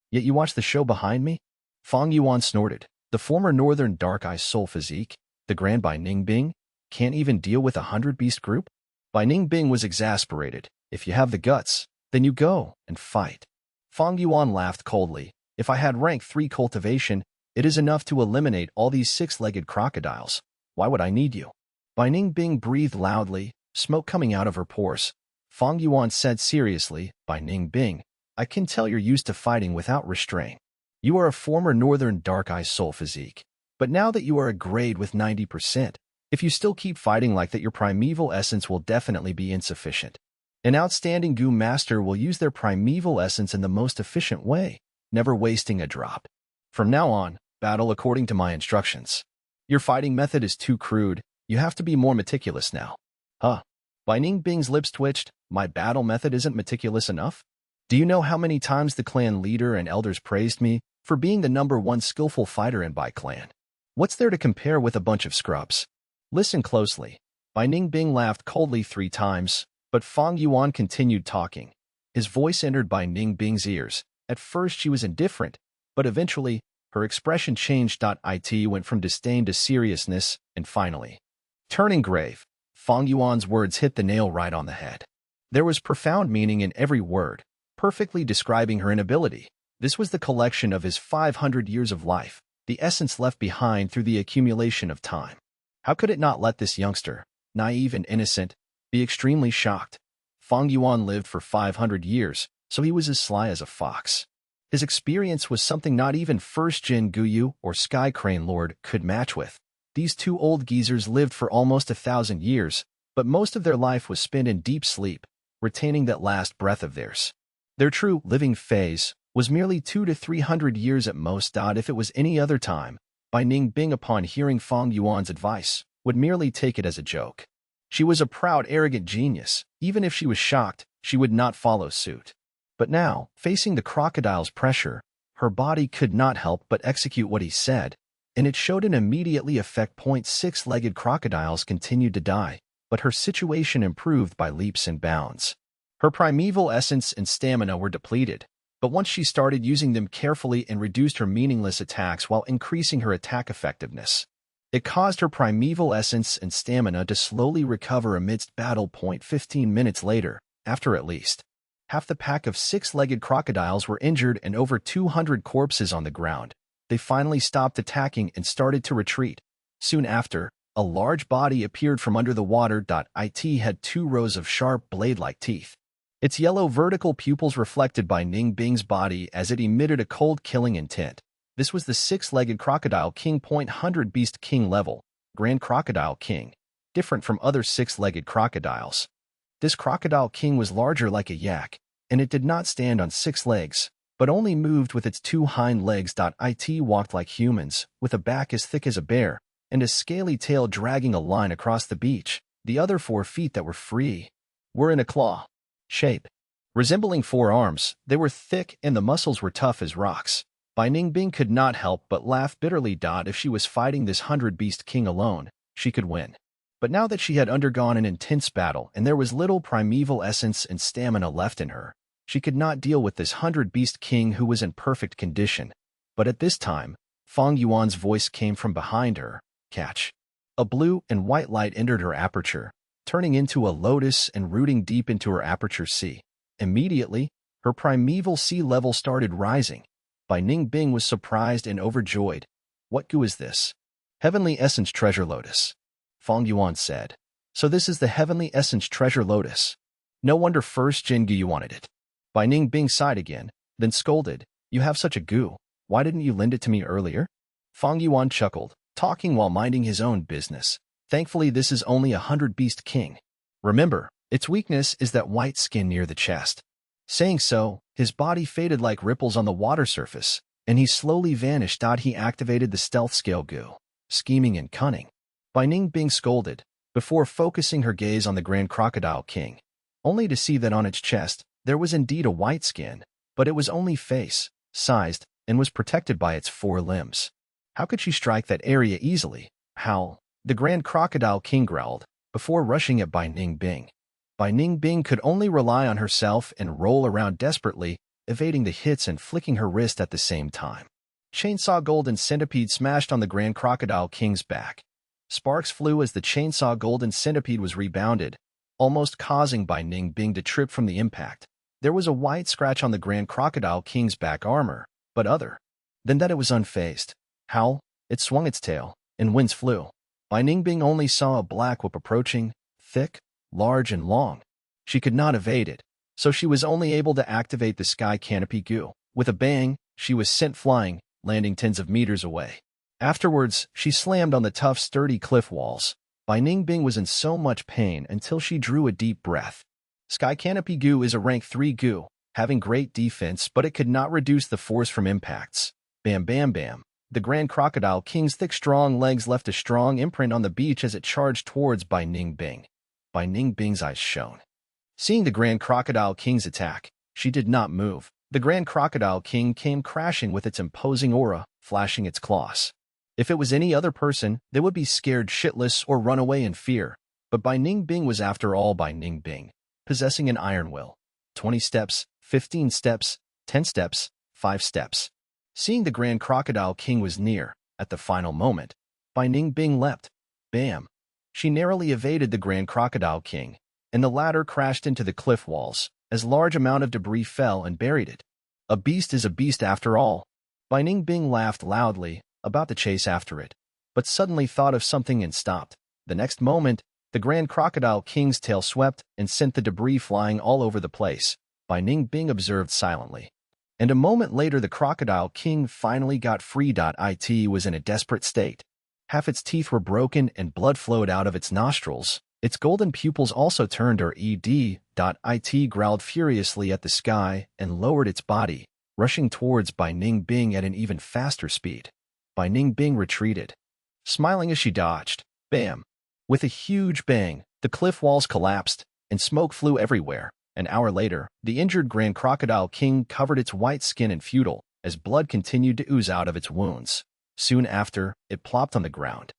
Yet you watch the show behind me? Fang Yuan snorted. The former northern dark-eye soul physique, the grand Bai Ningbing, can't even deal with 100-beast group? Bai Ningbing was exasperated. If you have the guts, then you go and fight. Fang Yuan laughed coldly. If I had rank 3 cultivation, it is enough to eliminate all these 6-legged crocodiles. Why would I need you? Bai Ningbing breathed loudly, smoke coming out of her pores. Fang Yuan said seriously, Bai Ningbing, I can tell you're used to fighting without restraint. You are a former northern dark-eye soul physique, but now that you are a grade with 90%, if you still keep fighting like that, your primeval essence will definitely be insufficient. An outstanding Gu master will use their primeval essence in the most efficient way, never wasting a drop. From now on, battle according to my instructions. Your fighting method is too crude, you have to be more meticulous now. Huh? Bai Ningbing's lips twitched. My battle method isn't meticulous enough? Do you know how many times the clan leader and elders praised me for being the #1 skillful fighter in Bai clan? What's there to compare with a bunch of scrubs? Listen closely. Bai Ningbing laughed coldly 3 times, but Fang Yuan continued talking. His voice entered Bai Ningbing's ears. At first she was indifferent, but eventually, her expression changed. It went from disdain to seriousness, and finally, turning grave. Fang Yuan's words hit the nail right on the head. There was profound meaning in every word, perfectly describing her inability. This was the collection of his 500 years of life, the essence left behind through the accumulation of time. How could it not let this youngster, naive and innocent, be extremely shocked? Fang Yuan lived for 500 years, so he was as sly as a fox. His experience was something not even First Jin Guyu or Sky Crane Lord could match with. These 2 old geezers lived for almost 1,000 years, but most of their life was spent in deep sleep, retaining that last breath of theirs. Their true living phase was merely 200 to 300 years at most. If it was any other time, Bai Ningbing, upon hearing Fang Yuan's advice, would merely take it as a joke. She was a proud, arrogant genius. Even if she was shocked, she would not follow suit. But now, facing the crocodile's pressure, her body could not help but execute what he said, and it showed an immediately effect. 6-legged crocodiles continued to die, but her situation improved by leaps and bounds. Her primeval essence and stamina were depleted, but once she started using them carefully and reduced her meaningless attacks while increasing her attack effectiveness, it caused her primeval essence and stamina to slowly recover amidst battle. 15 minutes later, after at least half the pack of 6-legged crocodiles were injured and over 200 corpses on the ground, they finally stopped attacking and started to retreat. Soon after, a large body appeared from under the water. It had 2 rows of sharp blade-like teeth. Its yellow vertical pupils reflected by Ning Bing's body as it emitted a cold killing intent. This was the 6-legged crocodile king. 100 Beast King level, Grand Crocodile King, different from other 6-legged crocodiles. This crocodile king was larger like a yak, and it did not stand on 6 legs, but only moved with its 2 hind legs. It walked like humans, with a back as thick as a bear, and a scaly tail dragging a line across the beach. The other 4 feet that were free were in a claw shape. Resembling 4 arms, they were thick and the muscles were tough as rocks. Bai Ningbing could not help but laugh bitterly. If she was fighting this 100-beast king alone, she could win. But now that she had undergone an intense battle and there was little primeval essence and stamina left in her, she could not deal with this 100-beast king who was in perfect condition. But at this time, Fang Yuan's voice came from behind her. Catch. A blue and white light entered her aperture, turning into a lotus and rooting deep into her aperture sea. Immediately, her primeval sea level started rising. Bai Ningbing was surprised and overjoyed. What goo is this? Heavenly Essence Treasure Lotus. Fang Yuan said. So this is the Heavenly Essence Treasure Lotus. No wonder first Jingu you wanted it. Bai Ningbing sighed again, then scolded. You have such a goo. Why didn't you lend it to me earlier? Fang Yuan chuckled, talking while minding his own business. Thankfully this is only a 100-beast king. Remember, its weakness is that white skin near the chest. Saying so, his body faded like ripples on the water surface, and he slowly vanished. He activated the stealth scale goo, scheming and cunning. Bai Ningbing scolded, before focusing her gaze on the Grand Crocodile King, only to see that on its chest, there was indeed a white skin, but it was only face-sized, and was protected by its 4 limbs. How could she strike that area easily? How? The Grand Crocodile King growled, before rushing at Bai Ningbing. Bai Ningbing could only rely on herself and roll around desperately, evading the hits and flicking her wrist at the same time. Chainsaw Golden Centipede smashed on the Grand Crocodile King's back. Sparks flew as the Chainsaw Golden Centipede was rebounded, almost causing Bai Ningbing to trip from the impact. There was a white scratch on the Grand Crocodile King's back armor, but other than that it was unfazed. Howl, it swung its tail, and winds flew. Bai Ningbing only saw a black whip approaching, thick, large and long. She could not evade it, so she was only able to activate the sky canopy goo. With a bang, she was sent flying, landing tens of meters away. Afterwards, she slammed on the tough, sturdy cliff walls. Bai Ningbing was in so much pain until she drew a deep breath. Sky canopy goo is a rank 3 goo, having great defense, but it could not reduce the force from impacts. Bam bam bam. The Grand Crocodile King's thick strong legs left a strong imprint on the beach as it charged towards Bai Ningbing. Bai Ningbing's eyes shone. Seeing the Grand Crocodile King's attack, she did not move. The Grand Crocodile King came crashing with its imposing aura, flashing its claws. If it was any other person, they would be scared shitless or run away in fear. But Bai Ningbing was after all Bai Ningbing, possessing an iron will. 20 steps, 15 steps, 10 steps, 5 steps. Seeing the Grand Crocodile King was near, at the final moment, Bai Ningbing leapt. Bam! She narrowly evaded the Grand Crocodile King, and the latter crashed into the cliff walls, as large amount of debris fell and buried it. A beast is a beast after all. Bai Ningbing laughed loudly, about to chase after it, but suddenly thought of something and stopped. The next moment, the Grand Crocodile King's tail swept and sent the debris flying all over the place. Bai Ningbing observed silently. And a moment later the Crocodile King finally got free. It was in a desperate state. Half its teeth were broken and blood flowed out of its nostrils. Its golden pupils also turned red. It growled furiously at the sky and lowered its body, rushing towards Bai Ningbing at an even faster speed. Bai Ningbing retreated, smiling as she dodged. Bam! With a huge bang, the cliff walls collapsed, and smoke flew everywhere. An hour later, the injured Grand Crocodile King covered its white skin in futile, as blood continued to ooze out of its wounds. Soon after, it plopped on the ground,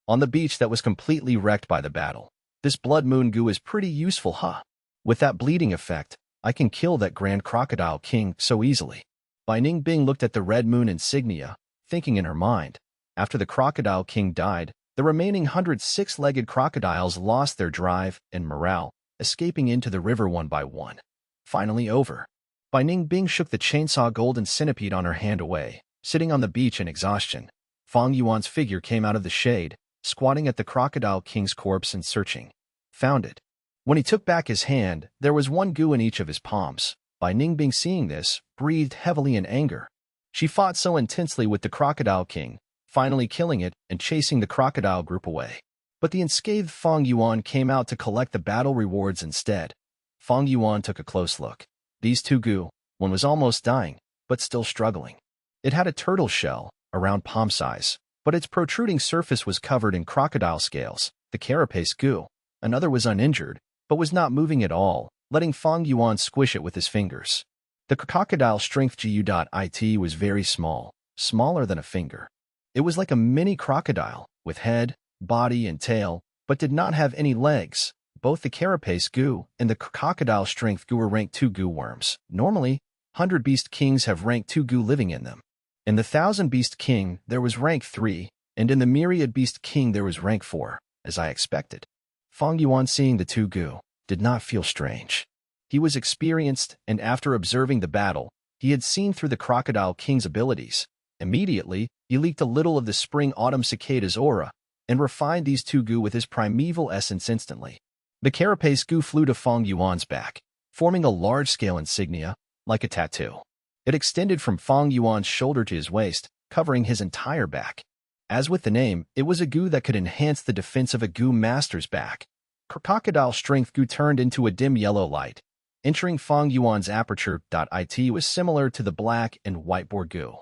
on the beach that was completely wrecked by the battle. This blood moon goo is pretty useful, huh? With that bleeding effect, I can kill that Grand Crocodile King so easily. Bai Ningbing looked at the red moon insignia, thinking in her mind. After the Crocodile King died, the remaining 106-legged crocodiles lost their drive and morale, escaping into the river one by one. Finally over. Bai Ningbing shook the Chainsaw Golden Centipede on her hand away, Sitting on the beach in exhaustion, Fang Yuan's figure came out of the shade, squatting at the Crocodile King's corpse and searching. Found it. When he took back his hand, there was one gu in each of his palms. Bai Ningbing, seeing this, breathed heavily in anger. She fought so intensely with the Crocodile King, finally killing it and chasing the crocodile group away. But the unscathed Fang Yuan came out to collect the battle rewards instead. Fang Yuan took a close look. These two gu, one was almost dying, but still struggling. It had a turtle shell, around palm size, but its protruding surface was covered in crocodile scales. The carapace gu. Another was uninjured, but was not moving at all, letting Fang Yuan squish it with his fingers. The crocodile strength gu.it was very small, smaller than a finger. It was like a mini crocodile, with head, body, and tail, but did not have any legs. Both the carapace gu and the crocodile strength gu were rank 2 gu worms. Normally, 100 Beast Kings have rank 2 gu living in them. In the 1000 Beast King, there was rank 3, and in the Myriad Beast King there was rank 4, as I expected. Fang Yuan, seeing the 2 gu, did not feel strange. He was experienced, and after observing the battle, he had seen through the Crocodile King's abilities. Immediately, he leaked a little of the spring-autumn cicada's aura, and refined these 2 gu with his primeval essence instantly. The carapace gu flew to Fang Yuan's back, forming a large-scale insignia, like a tattoo. It extended from Fang Yuan's shoulder to his waist, covering his entire back. As with the name, it was a gu that could enhance the defense of a gu master's back. Crocodile strength gu turned into a dim yellow light. Entering Fang Yuan's aperture.it was similar to the black and white boar gu,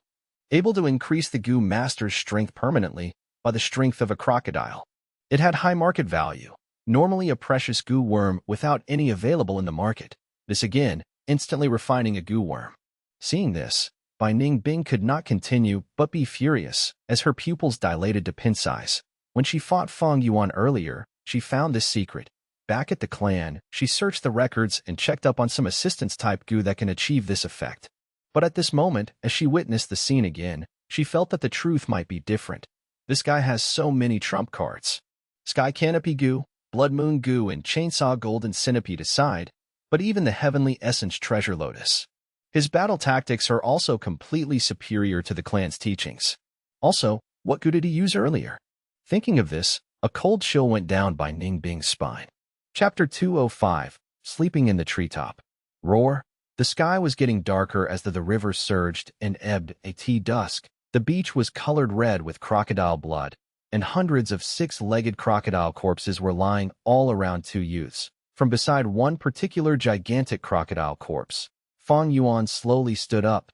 able to increase the gu master's strength permanently by the strength of a crocodile. It had high market value, normally a precious gu worm without any available in the market. This again, instantly refining a gu worm. Seeing this, Bai Ningbing could not continue but be furious, as her pupils dilated to pin size. When she fought Fang Yuan earlier, she found this secret. Back at the clan, she searched the records and checked up on some assistance-type gu that can achieve this effect. But at this moment, as she witnessed the scene again, she felt that the truth might be different. This guy has so many trump cards. Sky Canopy gu, Blood Moon gu, and Chainsaw Golden Centipede aside, but even the Heavenly Essence Treasure Lotus. His battle tactics are also completely superior to the clan's teachings. Also, what gu did he use earlier? Thinking of this, a cold chill went down Bai Ningbing's spine. Chapter 205, Sleeping in the Treetop. Roar. The sky was getting darker as the river surged and ebbed at dusk. The beach was colored red with crocodile blood, and hundreds of 6-legged crocodile corpses were lying all around two youths. From beside one particular gigantic crocodile corpse, Fang Yuan slowly stood up.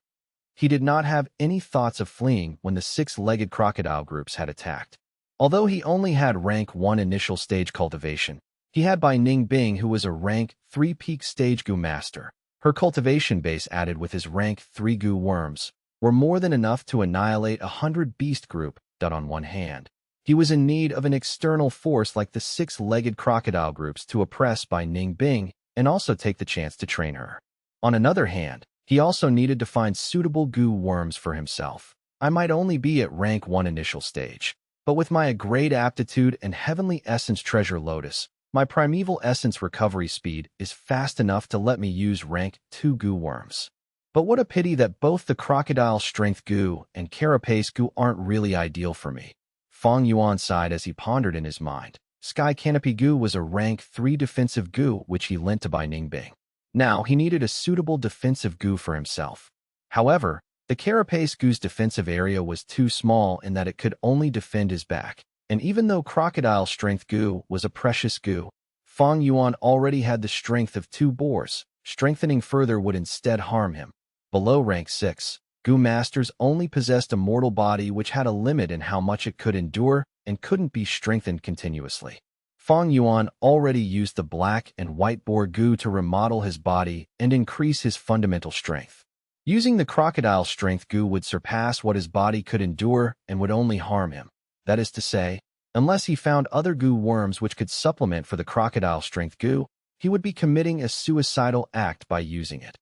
He did not have any thoughts of fleeing when the 6-legged crocodile groups had attacked. Although he only had rank 1 initial stage cultivation, he had Bai Ningbing, who was a rank 3 peak stage gu master. Her cultivation base added with his rank 3 gu worms were more than enough to annihilate 100 beast group that on one hand. He was in need of an external force like the 6-legged crocodile groups to oppress Bai Ningbing and also take the chance to train her. On another hand, he also needed to find suitable gu worms for himself. I might only be at rank 1 initial stage, but with my great aptitude and Heavenly Essence Treasure Lotus, my primeval essence recovery speed is fast enough to let me use rank 2 gu worms. But what a pity that both the crocodile strength gu and carapace gu aren't really ideal for me. Fang Yuan sighed as he pondered in his mind. Sky Canopy gu was a rank 3 defensive gu which he lent to Bai Ningbing. Now he needed a suitable defensive gu for himself. However, the carapace gu's defensive area was too small in that it could only defend his back. And even though crocodile strength gu was a precious gu, Fang Yuan already had the strength of 2 boars. Strengthening further would instead harm him. Below rank 6, gu masters only possessed a mortal body which had a limit in how much it could endure and couldn't be strengthened continuously. Fang Yuan already used the black and white boar gu to remodel his body and increase his fundamental strength. Using the crocodile strength gu would surpass what his body could endure and would only harm him. That is to say, unless he found other gu worms which could supplement for the crocodile strength gu, he would be committing a suicidal act by using it.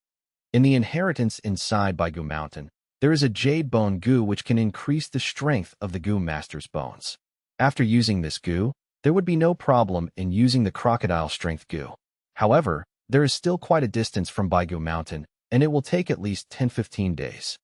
In the inheritance inside Gu Mountain, there is a jade bone gu which can increase the strength of the gu master's bones. After using this gu, there would be no problem in using the crocodile strength gu. However, there is still quite a distance from Gu Mountain, and it will take at least 10-15 days.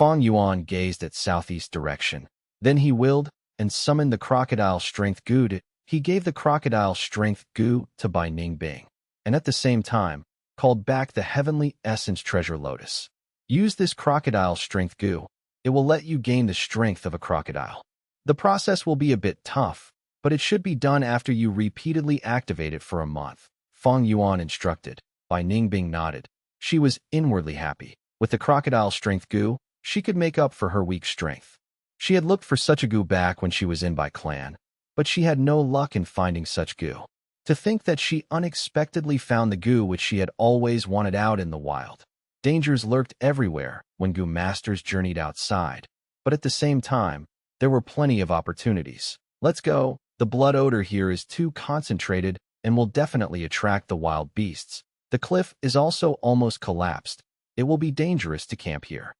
Fang Yuan gazed at southeast direction. Then he willed and summoned the crocodile strength goo. He gave the crocodile strength goo to Bai Ningbing, and at the same time, called back the heavenly essence treasure lotus. Use this crocodile strength goo. It will let you gain the strength of a crocodile. The process will be a bit tough, but it should be done after you repeatedly activate it for a month. Fang Yuan instructed. Bai Ningbing nodded. She was inwardly happy. With the crocodile strength goo, she could make up for her weak strength. She had looked for such a goo back when she was in Bai clan, but she had no luck in finding such goo. To think that she unexpectedly found the goo which she had always wanted out in the wild. Dangers lurked everywhere when goo masters journeyed outside, but at the same time, there were plenty of opportunities. Let's go. The blood odor here is too concentrated and will definitely attract the wild beasts. The cliff is also almost collapsed. It will be dangerous to camp here.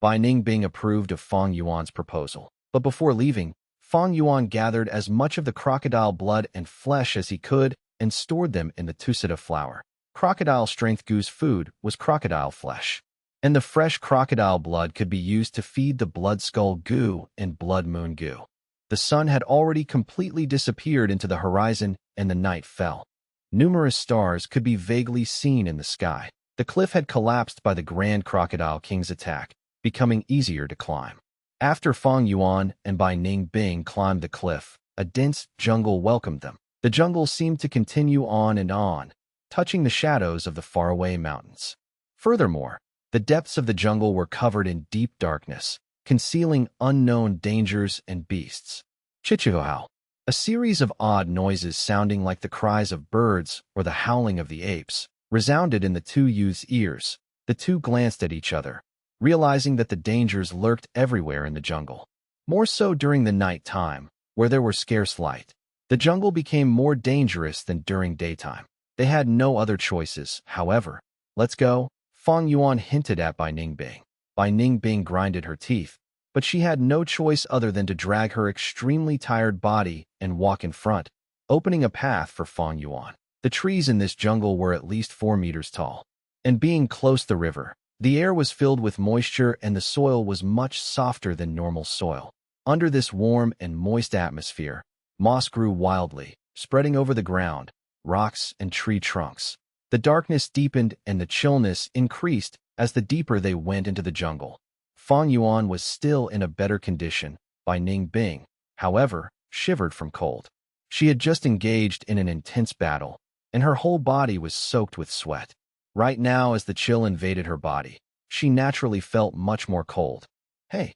Bai Ningbing approved of Fang Yuan's proposal, but before leaving, Fang Yuan gathered as much of the crocodile blood and flesh as he could and stored them in the tusita flower. Crocodile strength goo's food was crocodile flesh, and the fresh crocodile blood could be used to feed the blood skull goo and blood moon goo. The sun had already completely disappeared into the horizon and the night fell. Numerous stars could be vaguely seen in the sky. The cliff had collapsed by the Grand Crocodile King's attack, becoming easier to climb. After Fang Yuan and Bai Ningbing climbed the cliff, a dense jungle welcomed them. The jungle seemed to continue on, touching the shadows of the faraway mountains. Furthermore, the depths of the jungle were covered in deep darkness, concealing unknown dangers and beasts. Chichihow. A series of odd noises sounding like the cries of birds or the howling of the apes resounded in the two youths' ears. The two glanced at each other, realizing that the dangers lurked everywhere in the jungle. More so during the night time, where there were scarce light. The jungle became more dangerous than during daytime. They had no other choices, however. Let's go, Fang Yuan hinted at Bai Ningbing. Bai Ningbing grinded her teeth, but she had no choice other than to drag her extremely tired body and walk in front, opening a path for Fang Yuan. The trees in this jungle were at least 4 meters tall, and being close to the river, the air was filled with moisture and the soil was much softer than normal soil. Under this warm and moist atmosphere, moss grew wildly, spreading over the ground, rocks and tree trunks. The darkness deepened and the chillness increased as the deeper they went into the jungle. Fang Yuan was still in a better condition. Bai Ningbing, however, shivered from cold. She had just engaged in an intense battle, and her whole body was soaked with sweat. Right now, as the chill invaded her body, she naturally felt much more cold. Hey,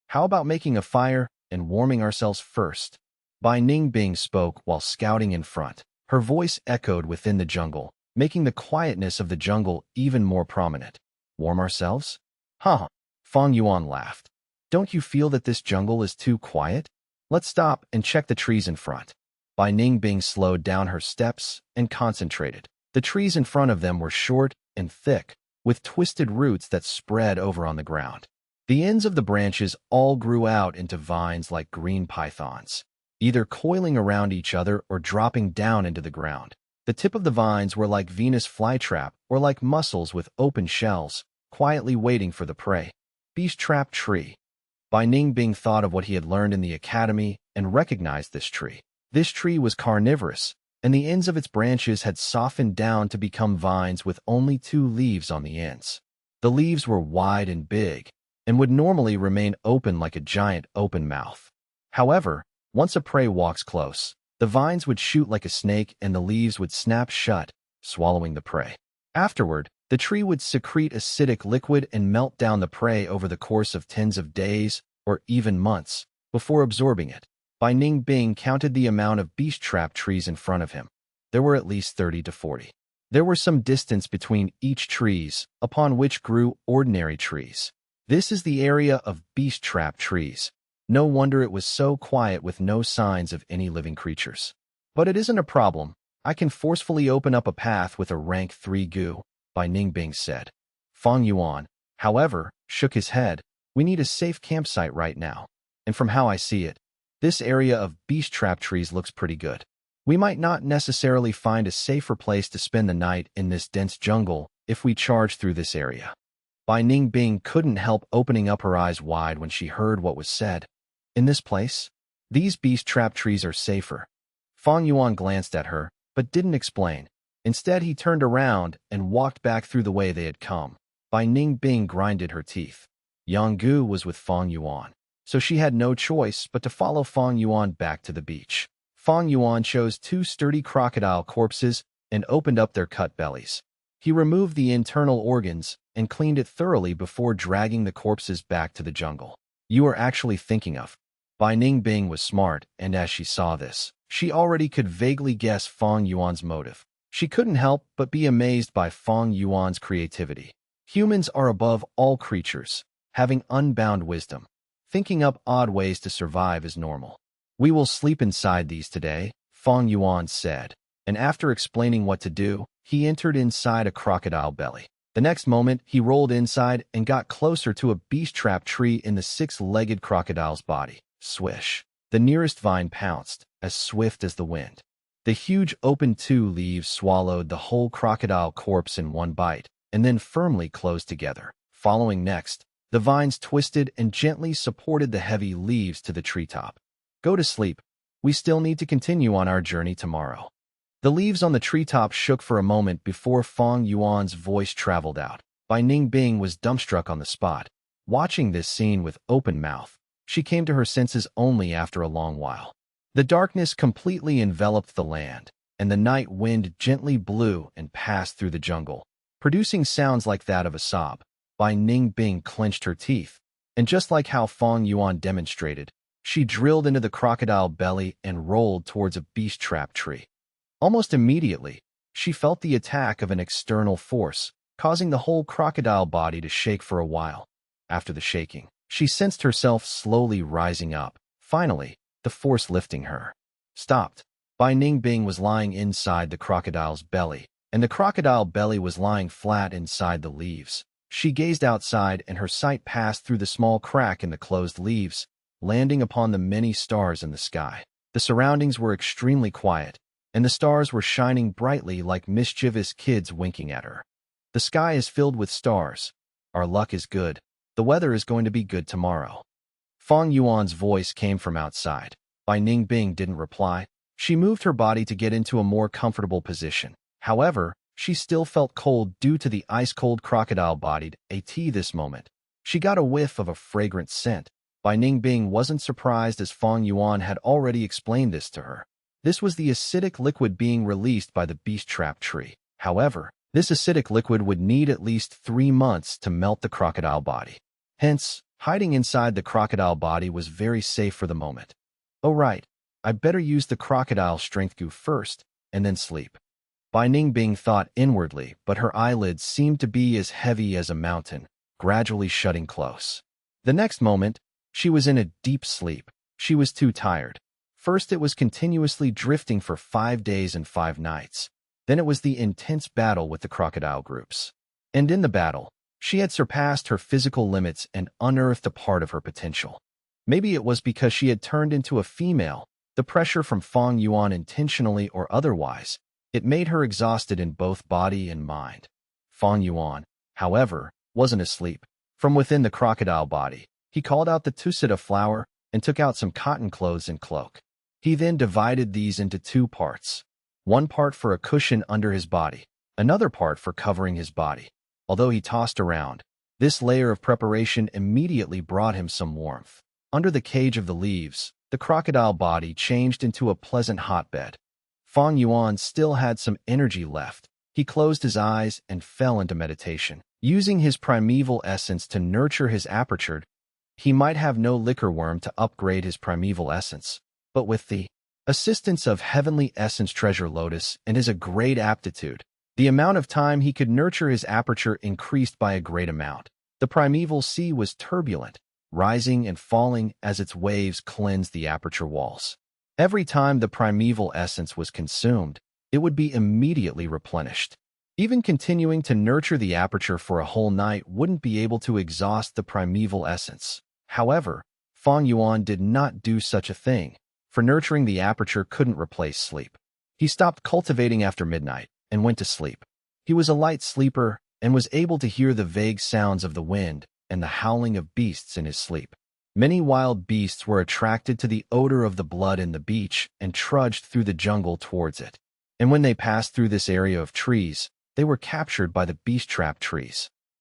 how about making a fire and warming ourselves first? Bai Ningbing spoke while scouting in front. Her voice echoed within the jungle, making the quietness of the jungle even more prominent. Warm ourselves? Huh. Fang Yuan laughed. Don't you feel that this jungle is too quiet? Let's stop and check the trees in front. Bai Ningbing slowed down her steps and concentrated. The trees in front of them were short and thick, with twisted roots that spread over on the ground. The ends of the branches all grew out into vines like green pythons, either coiling around each other or dropping down into the ground. The tip of the vines were like Venus flytrap or like mussels with open shells, quietly waiting for the prey. Beast trap tree. Bai Ningbing thought of what he had learned in the academy and recognized this tree. This tree was carnivorous, and the ends of its branches had softened down to become vines with only 2 leaves on the ends. The leaves were wide and big, and would normally remain open like a giant open mouth. However, once a prey walks close, the vines would shoot like a snake and the leaves would snap shut, swallowing the prey. Afterward, the tree would secrete acidic liquid and melt down the prey over the course of tens of days or even months before absorbing it. Bai Ningbing counted the amount of beast trap trees in front of him. There were at least 30 to 40. There were some distance between each trees, upon which grew ordinary trees. This is the area of beast trap trees. No wonder it was so quiet with no signs of any living creatures. But it isn't a problem. I can forcefully open up a path with a rank 3 goo, Bai Ningbing said. Fang Yuan, however, shook his head. We need a safe campsite right now. And from how I see it, this area of beast trap trees looks pretty good. We might not necessarily find a safer place to spend the night in this dense jungle if we charge through this area. Bai Ningbing couldn't help opening up her eyes wide when she heard what was said. In this place? These beast trap trees are safer. Fang Yuan glanced at her, but didn't explain. Instead, he turned around and walked back through the way they had come. Bai Ningbing grinded her teeth. Yang Gu was with Fang Yuan, so she had no choice but to follow Fang Yuan back to the beach. Fang Yuan chose 2 sturdy crocodile corpses and opened up their cut bellies. He removed the internal organs and cleaned it thoroughly before dragging the corpses back to the jungle. You are actually thinking of. Bai Ningbing was smart, and as she saw this, she already could vaguely guess Fang Yuan's motive. She couldn't help but be amazed by Fang Yuan's creativity. Humans are above all creatures, having unbound wisdom. Thinking up odd ways to survive is normal. We will sleep inside these today, Fang Yuan said, and after explaining what to do, he entered inside a crocodile belly. The next moment, he rolled inside and got closer to a beast trap tree in the 6-legged crocodile's body. Swish. The nearest vine pounced, as swift as the wind. The huge open 2 leaves swallowed the whole crocodile corpse in one bite, and then firmly closed together. Following next, the vines twisted and gently supported the heavy leaves to the treetop. Go to sleep. We still need to continue on our journey tomorrow. The leaves on the treetop shook for a moment before Fang Yuan's voice traveled out. Bai Ningbing was dumbstruck on the spot. Watching this scene with open mouth, she came to her senses only after a long while. The darkness completely enveloped the land, and the night wind gently blew and passed through the jungle, producing sounds like that of a sob. Bai Ningbing clenched her teeth, and just like how Fang Yuan demonstrated, she drilled into the crocodile belly and rolled towards a beast trap tree. Almost immediately, she felt the attack of an external force, causing the whole crocodile body to shake for a while. After the shaking, she sensed herself slowly rising up. Finally, the force lifting her stopped. Bai Ningbing was lying inside the crocodile's belly, and the crocodile belly was lying flat inside the leaves. She gazed outside, and her sight passed through the small crack in the closed leaves, landing upon the many stars in the sky. The surroundings were extremely quiet, and the stars were shining brightly like mischievous kids winking at her. The sky is filled with stars. Our luck is good. The weather is going to be good tomorrow. Fang Yuan's voice came from outside. Bai Ningbing didn't reply. She moved her body to get into a more comfortable position. However, she still felt cold due to the ice-cold crocodile-bodied AT this moment. She got a whiff of a fragrant scent. Bai Ningbing wasn't surprised as Fang Yuan had already explained this to her. This was the acidic liquid being released by the beast trap tree. However, this acidic liquid would need at least 3 months to melt the crocodile body. Hence, hiding inside the crocodile body was very safe for the moment. Oh right, I better use the crocodile strength goo first, and then sleep. Bai Ningbing thought inwardly, but her eyelids seemed to be as heavy as a mountain, gradually shutting close. The next moment, she was in a deep sleep. She was too tired. First it was continuously drifting for 5 days and 5 nights. Then it was the intense battle with the crocodile groups. And in the battle, she had surpassed her physical limits and unearthed a part of her potential. Maybe it was because she had turned into a female, the pressure from Fang Yuan intentionally or otherwise. It made her exhausted in both body and mind. Fang Yuan, however, wasn't asleep. From within the crocodile body, he called out the tusita flower and took out some cotton clothes and cloak. He then divided these into 2 parts. One part for a cushion under his body, another part for covering his body. Although he tossed around, this layer of preparation immediately brought him some warmth. Under the cage of the leaves, the crocodile body changed into a pleasant hotbed. Fang Yuan still had some energy left. He closed his eyes and fell into meditation. Using his primeval essence to nurture his aperture, he might have no liquor worm to upgrade his primeval essence, but with the assistance of Heavenly Essence Treasure Lotus and his great aptitude, the amount of time he could nurture his aperture increased by a great amount. The primeval sea was turbulent, rising and falling as its waves cleansed the aperture walls. Every time the primeval essence was consumed, it would be immediately replenished. Even continuing to nurture the aperture for a whole night wouldn't be able to exhaust the primeval essence. However, Fang Yuan did not do such a thing, for nurturing the aperture couldn't replace sleep. He stopped cultivating after midnight and went to sleep. He was a light sleeper, and was able to hear the vague sounds of the wind and the howling of beasts in his sleep. Many wild beasts were attracted to the odor of the blood in the beach and trudged through the jungle towards it. And when they passed through this area of trees, they were captured by the beast trap trees.